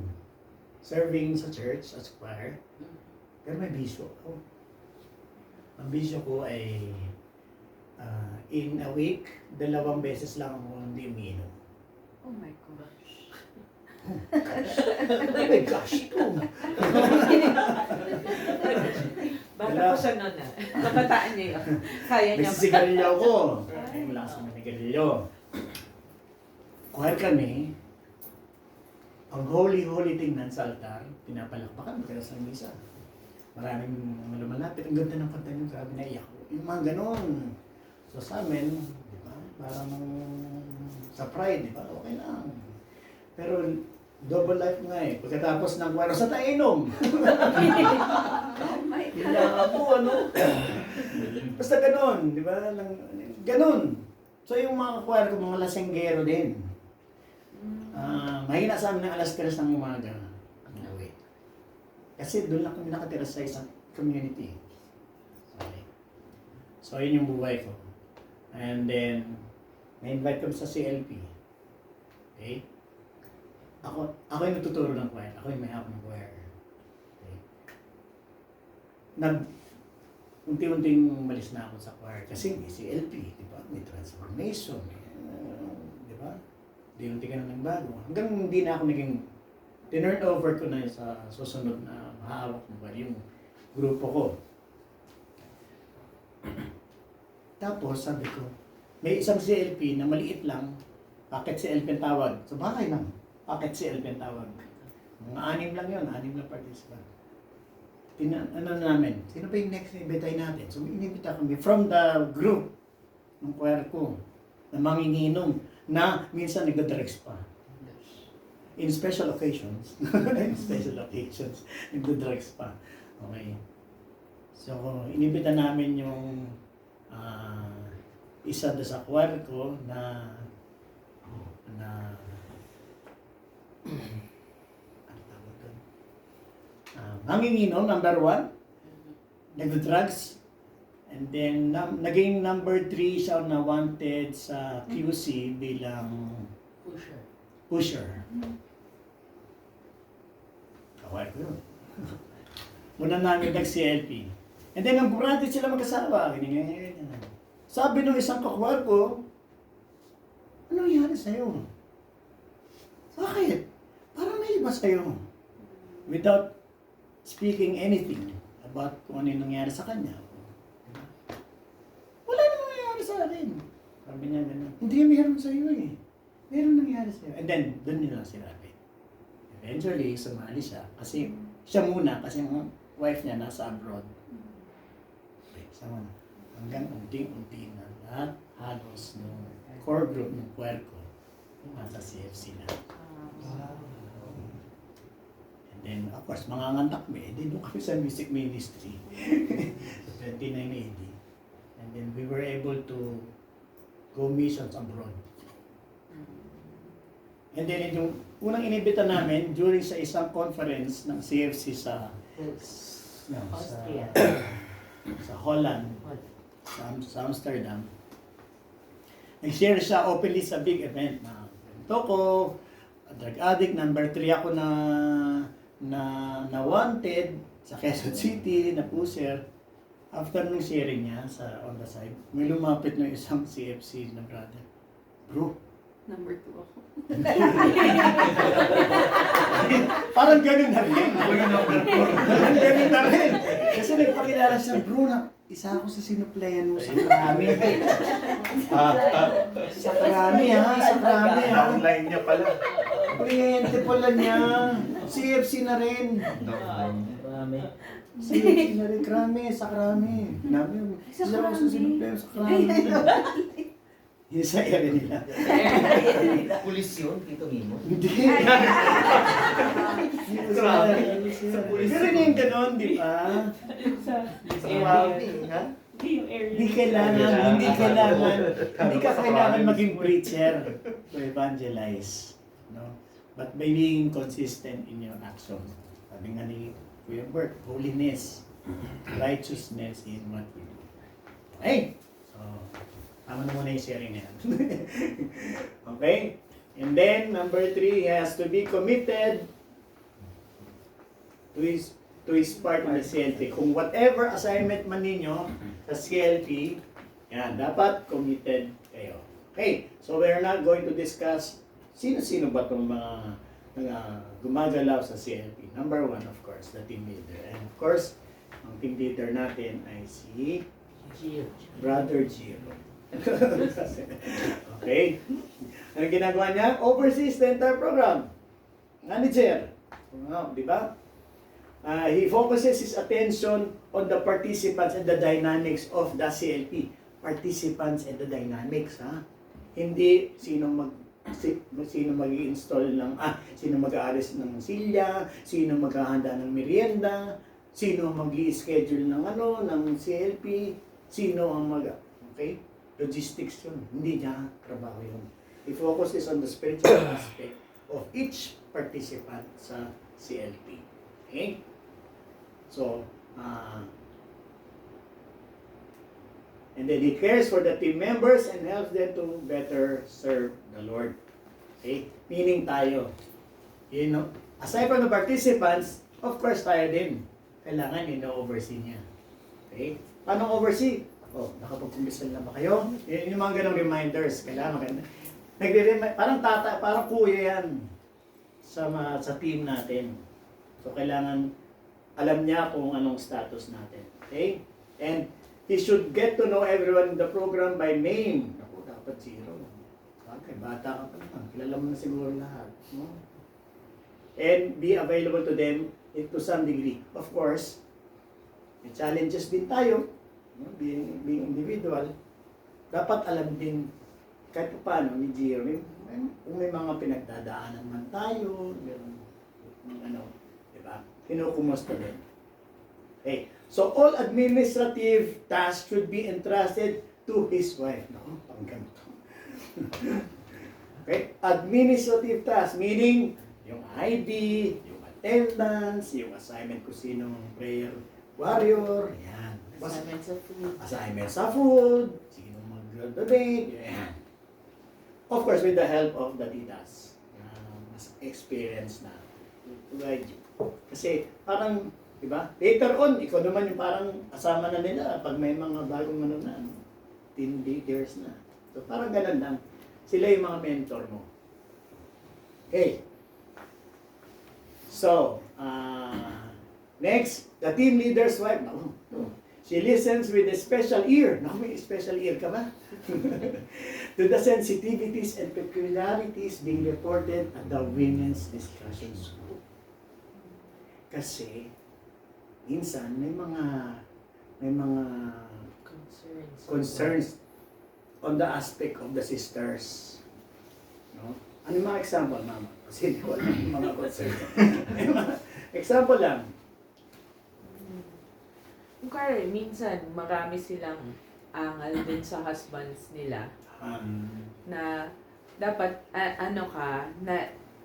Serving sa church as choir. Pero may bisyo ako. Ang bisyo ko ay in a week, 2 beses lang ako hindi umiinom. Oh my gosh. Oh my gosh, ito. Bata ko siya nun ah. Kabataan niya yun. Kaya niya. Nagsisigarilyo ako. Ay, malakas naman nagarilyo. Choir kami, ang holy tingnan sa altar, pinapalakpakan kaya sa misa. Maraming mga lumalapit. Ang ganda ng kanta niyo, grabe na iyak ko. Yung mga ganon. So sa amin, di ba, parang sa pride, di ba, okay lang. Pero double life nga eh. Pagkatapos ng choir, sa tainom. Oh my Kaya ako, ano? Basta ganon, di ba? Ganon. So yung mga choir ko, mga lasenggero din. Mahina sa amin ng alas 3 ng umaga. Uwi. Kasi doon lang kami nakatira sa isang community. Okay. So yun yung buhay ko. And then, na-invite kami sa CLP. Okay? Ako yung nagtuturo ng choir. Ako yung may hawak ng choir. Okay? Unti-unting umalis na ako sa choir. Kasi may CLP, di ba? May transformation. Di ba? Unti-unti ka na nagbago. Hanggang hindi na ako naging tinurn over ko na sa susunod na mahawak mo ba yung grupo ko. Tapos sabi ko, may isang CLP na maliit lang, packet CLP ang tawag. Sa bahay lang, packet CLP ang tawag. Mga 6 lang yun, 6 lang participant. Ano namin, sino ba yung next na ibitay natin? So inibita kami from the group ng choir ko na manginginom na minsan nagda-drugs pa. In special occasions, nagda-drugs pa. Okay. So, inibita namin yung isa doon sa choir ko na ano tawag doon? Manginginom, number 1. Nagda-drugs. And then, naging number 3 siya na wanted sa QC bilang pusher. Kawal ko yun. Muna namin nag-CLP. And then, nang buranted sila magkasawa. Sabi nung isang kakwal ko, ano nangyari sa'yo? Bakit? Parang may iba sa'yo. Without speaking anything about kung ano yung nangyari sa kanya. Wala namang nangyari sa akin. Sabi niya gano'n, hindi meron sa'yo eh. Meron nangyari sa'yo. And then, doon nila sinabi. Eventually, sumali siya. Kasi siya muna, kasi ang wife niya nasa abroad. Okay, sama na. Hanggang unting-unti na lahat halos ng core group ng choir ko nasa CFC na. And then, of course, mga ngantak kami, doon kami sa music ministry. 2980. And then we were able to go missions abroad. And then yung unang inibita namin during sa isang conference ng CFC sa Austria. sa Holland, sa Amsterdam. Nag-share siya openly sa big event na ito ko, drug addict, number 3 ako na wanted sa Quezon City, na pusher. After nung sharing niya on the side, may lumapit ng isang CFC na brother. Bro, Number 2 ako. parang ganun na rin. Ako yung number 4. Parang ganun na rin. Kasi nagpakilala siya, bro, na isa ako sa sinuplayan mo sa Krami. Sa Krami ha, sa Krami ha. Downline niya pala. Kliyente pala niya. CFC na rin. Downline niya. krame. Sino rin krami, sa krami. Nabi, Sa sila krami. ko susunod sa krami. Yung sa area nila. Pulis yun, Tito Mimo. Hindi. Krami. Sa pulis. Pero yung ganon, di ba? Krami, ha? Hindi kailangan, hindi ka kailangan maging preacher to evangelize. No? But by being consistent in your action. Sabi nga ni Kuya Bert, holiness, righteousness in what we do. Okay? So, tama na muna yung sharing na yan. Okay? And then, number 3, he has to be committed to his part in the CLP. Kung whatever assignment man ninyo sa CLP, yan, dapat committed kayo. Okay, so we're not going to discuss sino-sino ba itong mga gumagalaw sa CLP. Number 1, of course, the team leader. And of course, ang team leader natin ay si Brother Giro. Okay? Ano ginagawa niya? Oversees the entire program. Manager. Di ba? He focuses his attention on the participants and the dynamics of the CLP. Participants and the dynamics, ha? Hindi sino mag-i-install ng sino mag-aalis ng silya, sino maghahanda ng merienda, sino mag-i-schedule ng ng CLP, sino ang okay? Logistics yun. Hindi niya trabaho yun. He focuses on the spiritual aspect of each participant sa CLP. Okay? So, and then he cares for the team members and helps them to better serve the Lord. Okay? Meaning tayo. You know, aside from the participants, of course tayo din. Kailangan oversee niya. Okay? Paano oversee? Nakapag-kumbisal na ba kayo? Yung mga ganong reminders. Kailangan. Parang kuya yan sa team natin. So, kailangan alam niya kung anong status natin. Okay? And he should get to know everyone in the program by name. Ako, dapat 0. Okay, bata ka pa naman. Kilala mo na siguro lahat. No? And be available to them to some degree. Of course, may challenges din tayo. No? Being individual. Dapat alam din kahit paano ni Gio, kung may mga pinagdadaanan man tayo, diba? Kinukumusta din. Okay. So, all administrative tasks should be entrusted to his wife. Naku, pang ganito. Okay? Administrative tasks, meaning yung ID, yung attendance, yung assignment kung sinong prayer warrior, yan. Assignment sa food. Assignment sa food, sinong mag-donate, yan. Of course, with the help of the titas. Mas experience na. To guide you. Kasi parang, di ba? Later on, ikaw naman yung parang kasama na nila pag may mga bagong team leaders na. So parang ganun lang. Sila yung mga mentor mo. Okay. So, next, the team leader's wife. She listens with a special ear. May special ear ka ba? To the sensitivities and peculiarities being reported at the women's discussions group. Kasi, minsan, may mga concerns on the aspect of the sisters. No? Ano yung mga example, mama? Kasi hindi ko alam yung mga concerns. Example lang. Kaya minsan, marami silang angal din sa husbands nila na dapat,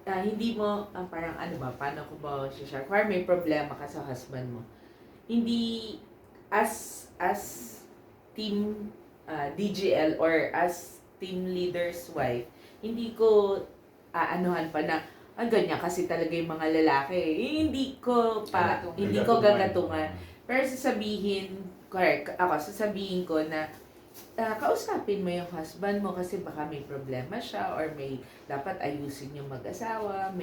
hindi mo, paano ko ba siya? Kaya may problema ka sa husband mo. Hindi, as team DGL or as team leader's wife, hindi ko aanuhan pa na, ganyan kasi talaga yung mga lalaki. Hindi ko gagatungan. Pero sasabihin ko na kausapin mo yung husband mo kasi baka may problema siya or may dapat ayusin yung mag-asawa,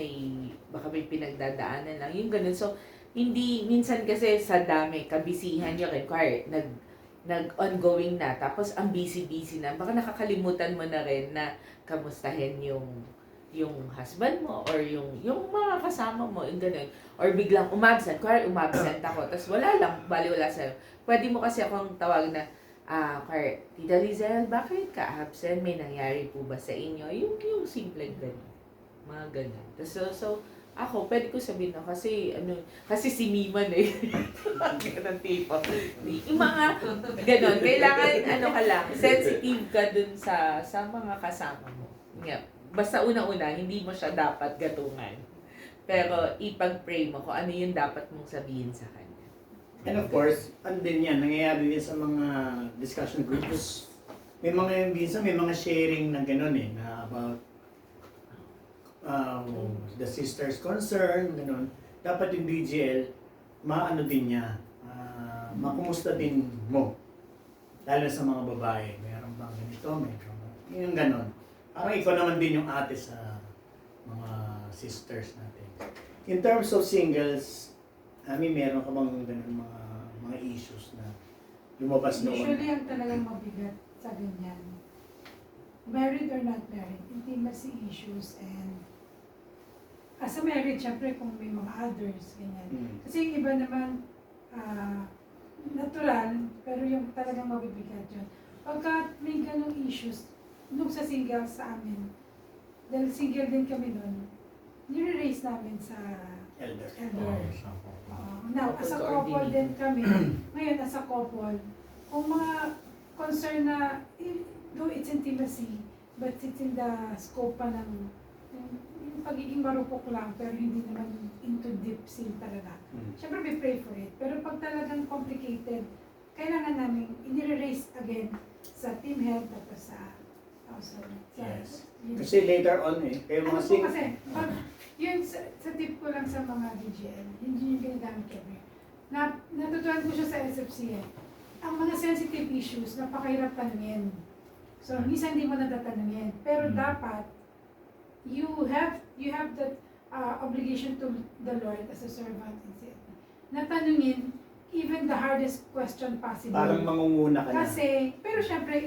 baka may pinagdadaanan lang, yung ganun. So, hindi, minsan kasi sa dami, kabisihan nyo rin, nag-ongoing na, tapos ang busy-busy na, baka nakakalimutan mo na rin na kamustahin yung yung husband mo or yung mga kasama mo, yung ganun. Or biglang umabsent. Kuwari umabsent ako, tapos wala lang, baliwala sa'yo. Pwede mo kasi akong tawag na, kuwari, Tita Lizelle, bakit ka absent? May nangyari po ba sa inyo? Yung simple ganun. Mga ganun. So, ako, pwede ko sabihin na kasi si Miman eh. Ganun tipo. Yung mga ganun, kailangan ka lang, sensitive ka dun sa mga kasama mo. Yeah. Basta una-una, hindi mo siya dapat gatungan. Pero ipag-pray mo kung ano yung dapat mong sabihin sa kanya. And of course, ano din yan, nangyayari din sa mga discussion groups. May mga sharing na gano'n eh, na about the sister's concern, gano'n. Dapat yung DGL, maano din niya, makumusta din mo. Lalo sa mga babae, mayroon bang ganito, mayroon bang, yung gano'n. Parang ikaw naman din yung ate sa mga sisters natin. In terms of singles, meron ka bang ganun mga issues na lumabas noon? Usually, ang talagang mabigat sa ganyan, married or not married, intimacy issues, and as a married, syempre kung may mga others, ganyan. Kasi yung iba naman, natural, pero yung talagang mabibigat yun. Pagka may ganong issues, nung sa single sa amin, dahil single din kami nun, nire-raise namin sa Elders. elders. Now, as a couple din kami, ngayon as a couple, kung mga concern na, though it's intimacy, but it's in the scope pa ng yung pagiging marupok lang, pero hindi naman into deep sin talaga. Siyempre, we pray for it. Pero pag talagang complicated, kailangan namin inire-raise again sa team health at sa household. Yes. Kasi later on kayo mga Kasi, pag, yun sa tip ko lang sa mga DGL, hindi yung ginagamit kami. Natutunan ko siya sa SFC Ang mga sensitive issues, napakahirap tanungin. So, minsan hindi mo natatanungin. Pero dapat, you have that obligation to the Lord as a servant na tanungin even the hardest question possible. parang mangunguna ka na. Kasi, pero syempre,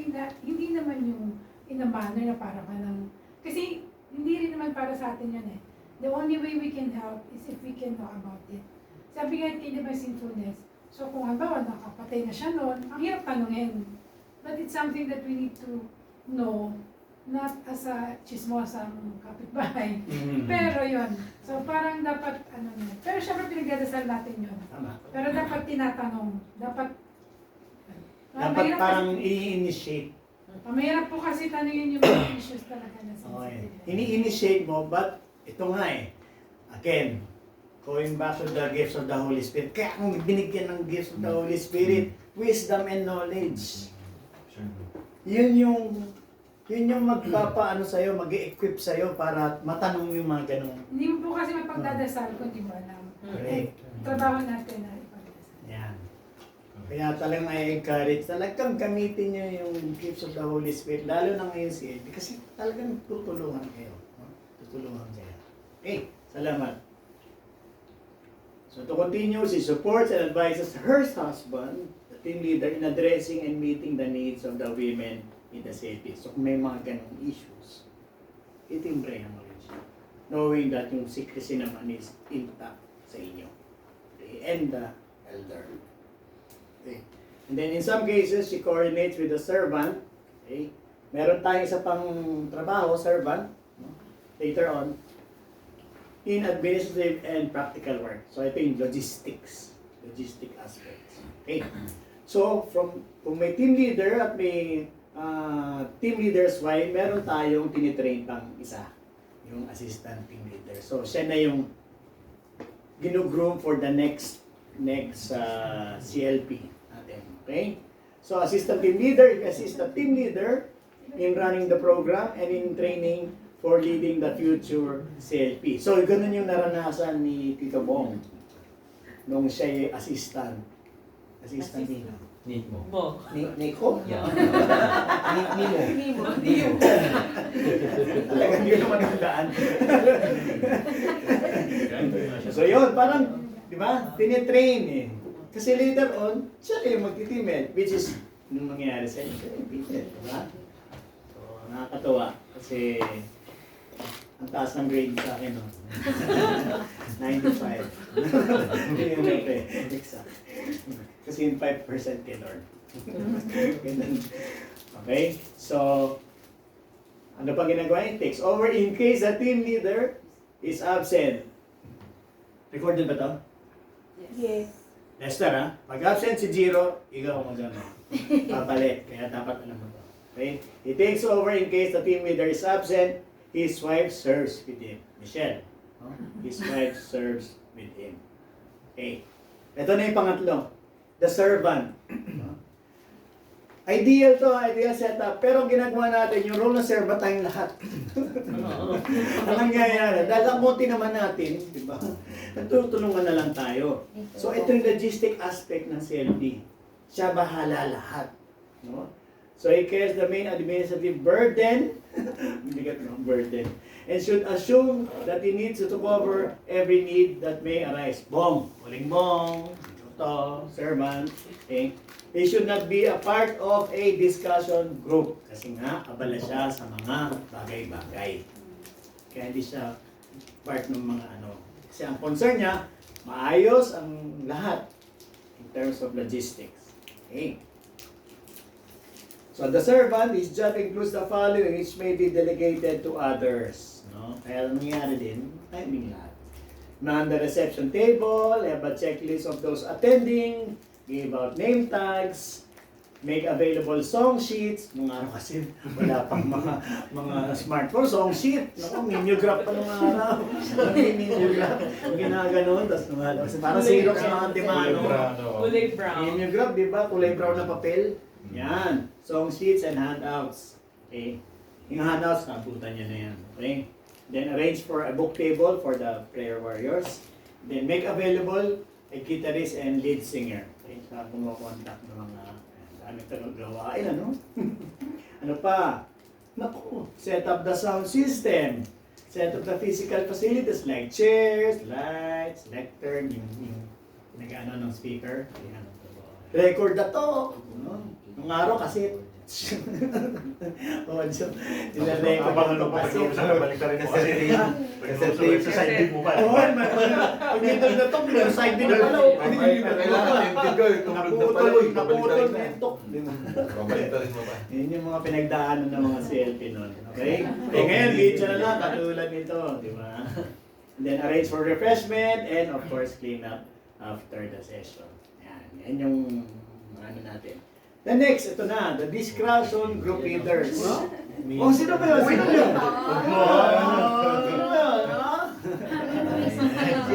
hindi naman yung in a manner na para ka ng, kasi hindi rin naman para sa atin yun eh. The only way we can help is if we can know about it. Sabi nga hindi naman sinfulness. So kung halimbawa nakapatay na siya noon, ang hirap tanungin. But it's something that we need to know, not as a chismosang kapitbahay. Pero yun. So parang dapat, pero syempre pinagdadasal natin yun. Tama. Pero dapat tinatanong. Dapat Dapat parang i-initiate. Mahirap po kasi tanungin yung mga issues talaga na Okay. sensitive. Ini-initiate mo, but ito nga again, going back to the gifts of the Holy Spirit. Kaya kung binigyan ng gifts of the Holy Spirit, wisdom and knowledge. Sure. Yun yung magpapaano sa'yo, mag-equip sa'yo para matanong yung mga ganun. Hindi mo po kasi mapagdadasal kung di mo alam. Correct. Trabaho natin na ipagdasal. Yan. Kaya talagang I-encourage, talagang gamitin nyo yung gifts of the Holy Spirit, lalo na ngayon si Eddie, kasi talagang tutulungan kayo. No? Tutulungan kayo. Okay, salamat. So to continue, she supports and advises her husband, the team leader, in addressing and meeting the needs of the women in the city. So kung may mga ganong issues, itimbre mo rin siya. Knowing that yung secrecy naman is intact sa inyo. Okay, and the elder. Okay. And then in some cases, she coordinates with the servant. Okay. Meron tayong isa pang trabaho, servant, no? Later on, in administrative and practical work. So ito yung logistic aspects. Okay. So kung may team leader at may team leader's wife, meron tayong tinitrain pang isa, yung assistant team leader. So siya na yung ginugroom for the next CLP natin. Okay? So assistant team leader, you assist the team leader in running the program and in training for leading the future CLP. So ganun yung naranasan ni Tito Bong nung siya yung assistant. Assistant nino. Need mo. Nico? Yeah. Nimo. Talagang hindi ko naman nandaan. So yun, parang, di ba, tinitrain Kasi later on, siya yung magtitimid, which is, nung nangyayari sa inyo, siya yung Peter, di ba? So, nakakatawa. Kasi, Ang taas ng grade sa akin, no? 95. Yun yung exact. Kasi yung 5% kay Lord. Ganun. Okay? So, ano pa ginagawa? It takes over in case the team leader is absent. Recorded ba to? Yes. Lester, ha? Pag absent si Jiro, ikaw ang mag-ano. Papalit. Kaya dapat alam mo to. Okay? He takes over in case the team leader is absent. His wife serves with him. Michelle. No? His wife serves with him. Okay. Ito na yung pangatlo. The servant. No? Ideal to, ideal setup. Pero ang ginagawa natin, yung role ng servant tayong lahat. Ang nangyayari, dahil ang konti naman natin, di ba? Nagtutulungan na lang tayo. So ito yung logistic aspect ng CLD. Siya bahala lahat. No? So he carries the main administrative burden, bigat ng burden, and should assume that he needs to cover every need that may arise. Bong, huling bong, ito, servant, okay? He should not be a part of a discussion group kasi nga abala siya sa mga bagay-bagay. Kaya hindi siya part ng mga ano. Kasi ang concern niya, maayos ang lahat in terms of logistics. Okay. So the servant, his job includes the following, which may be delegated to others. No? Kaya nangyayari din, timing lahat. Man the reception table, have a checklist of those attending, give out name tags, make available song sheets. Nung araw kasi wala pang mga smartphone, song sheet. Naku, mimeograph pa nung araw. Mimeograph. Ginaganon, tapos nung araw. Kasi parang Xerox sa mga timano. Kulay brown. Mimeograph, di ba? Kulay brown na papel. Yan. Song sheets and handouts. Okay? Yung handouts, nabutan niya na yan. Okay? Then arrange for a book table for the prayer warriors. Then make available a guitarist and lead singer. Okay? Sa kumukontak ng mga dami talagang gawain, ano? Ano pa? Naku, set up the sound system. Set up the physical facilities like chairs, lights, lectern, yung nag-ano ng speaker. Ayan. Record na to. No? Nung araw kasi audio. Nila-record Abangan na mo to pa kasi. balik ka rin mo kasi. Kasi sa side din mo pa. Oo, pag ito na to, side din na pala. Naputol na yung tok. Yun yung mga pinagdaanan ng mga CLP noon. Okay? Ngayon, video na lang, katulad nito. Di ba? Then arrange for refreshment and of course clean up after the session. Yan yung ano natin. The next, ito na, the discussion group leaders. Oh, sino ba yun? Sino yun?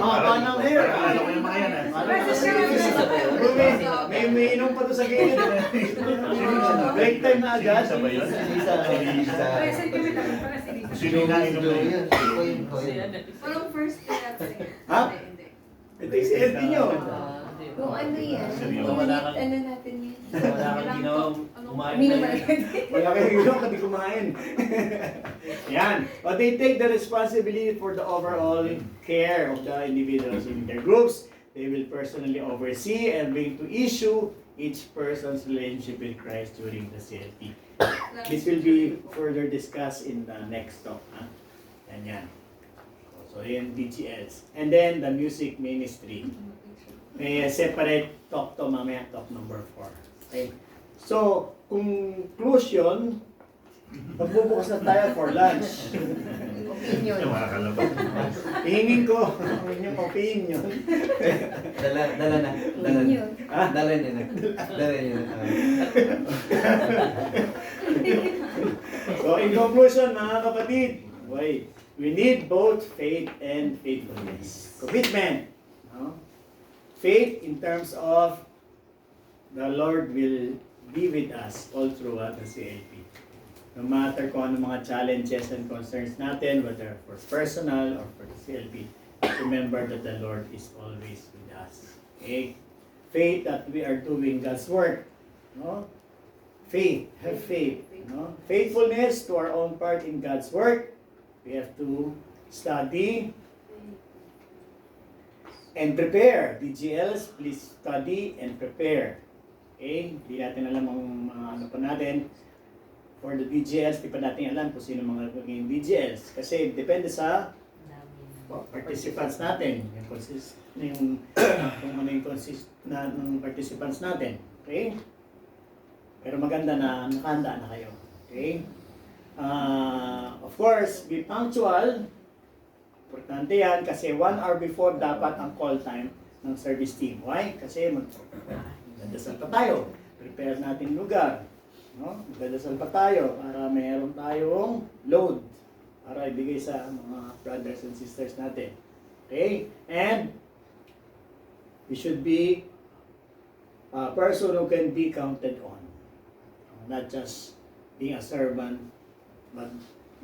Panang hair. Ano ko yung mga yan eh. May umiinom pa doon sa gilid. Break time na agad. Sino ba yun? Present kami dapat para si Rita. Sino yung nainom na yun? Walang first step. Ha? Ito yung CLP nyo. Kung ano yan, Seryoso. ano natin yan. Wala kang ginawa, kumain Minum na na yun. Wala kayong ginawa, hindi kumain. Yan. But they take the responsibility for the overall care of the individuals in their groups. They will personally oversee and bring to issue each person's relationship with Christ during the CLP. This will be further discussed in the next talk. Yan. So, yan, DGLs. And then, the music ministry. May separate talk to mamaya, talk number 4. Okay. So, conclusion, magbubukas na tayo for lunch. Opinion. Yung mga kalabang. Hihingin ko ang inyong opinion. Dala na. Opinion. Dala niya na. Dala niya na. So, in conclusion, mga kapatid, we need both faith and faithfulness. Commitment. No? Faith in terms of the Lord will be with us all throughout the CLP. No matter kung ano mga challenges and concerns natin, whether for personal or for the CLP, remember that the Lord is always with us. Okay? Faith that we are doing God's work. No? Faith. Have faith. No? Faithfulness to our own part in God's work. We have to study and prepare. DGLs, please study and prepare. Okay? Hindi natin alam ang mga ano pa natin. For the DGLs, di pa natin alam kung sino mga magiging DGLs. Kasi depende sa participants natin. Kung ano yung consist na ng participants natin. Okay? Pero maganda na nakahanda na kayo. Okay? Of course, be punctual. Importante yan kasi 1 hour before dapat ang call time ng service team. Why? Kasi magdadasal pa tayo. Prepare natin lugar. No? Magdadasal pa tayo para mayroon tayong load para ibigay sa mga brothers and sisters natin. Okay? And we should be a person who can be counted on. Not just being a servant, but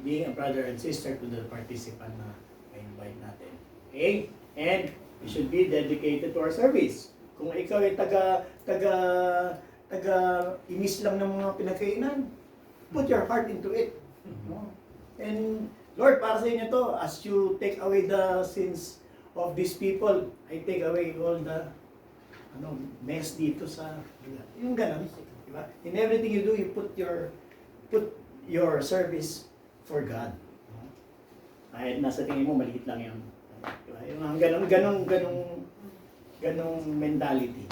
being a brother and sister to the participant na invite natin. Okay? And we should be dedicated to our service. Kung ikaw ay taga-inis lang ng mga pinagkainan, put your heart into it. No? And Lord, para sa inyo to, as you take away the sins of these people, I take away all the mess dito sa yung ganun, di ba? In everything you do, you put your service for God. Kahit nasa tingin mo maliit lang yun. Diba? Yung ganong mentality.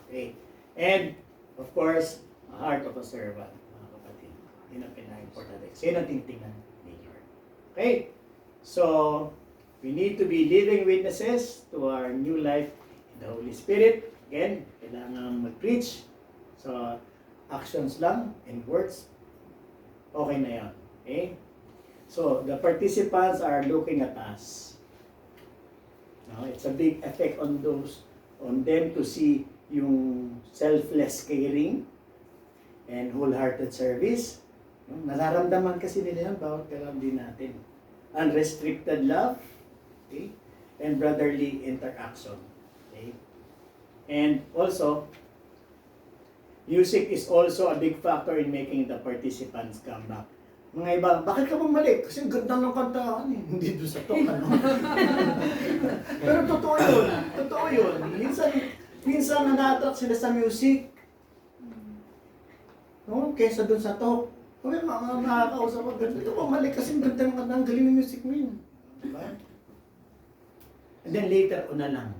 Okay. And of course, a heart of a servant, mga kapatid. Yun ang pinaka-importante. Kasi yun ang tingnan ni Lord. Okay? So, we need to be living witnesses to our new life in the Holy Spirit. Again, kailangan mag-preach. So, actions lang and words, okay na yan. Okay? So, the participants are looking at us. Now, it's a big effect on them to see yung selfless caring and wholehearted service. Nararamdaman kasi nila yan bawat karamdi natin. Unrestricted love, okay? And brotherly interaction. Okay? And also, music is also a big factor in making the participants come back. Mga iba, bakit ka bumalik? Kasi ganda ng kanta, hindi doon sa talk, ano? Pero totoo yun. Totoo yun. Minsan na-attract sila sa music. No? Kesa doon sa talk. Okay, mga nakakausap ko, ganda ka bumalik kasi ganda ng kanta, ang galing ng music mo yun. Diba? And then later on na lang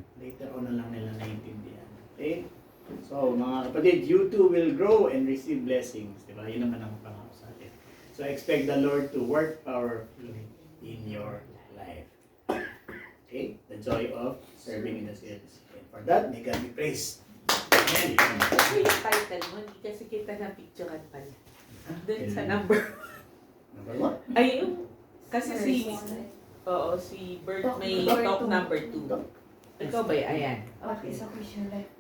nila naiintindihan. Okay? So, mga kapatid, you too will grow and receive blessings. Diba? Yun naman ang pangako sa atin. So, expect the Lord to work powerfully in your life. Okay? The joy of serving in the service. And for that, may God be praised. Amen. Kasi yung title mo, hindi kasi kita na picturean pala. Doon sa number. Number what? Ay, yung, kasi si Bert may talk number 2. Ikaw ba yan? Ayan. Okay, sa Christian life.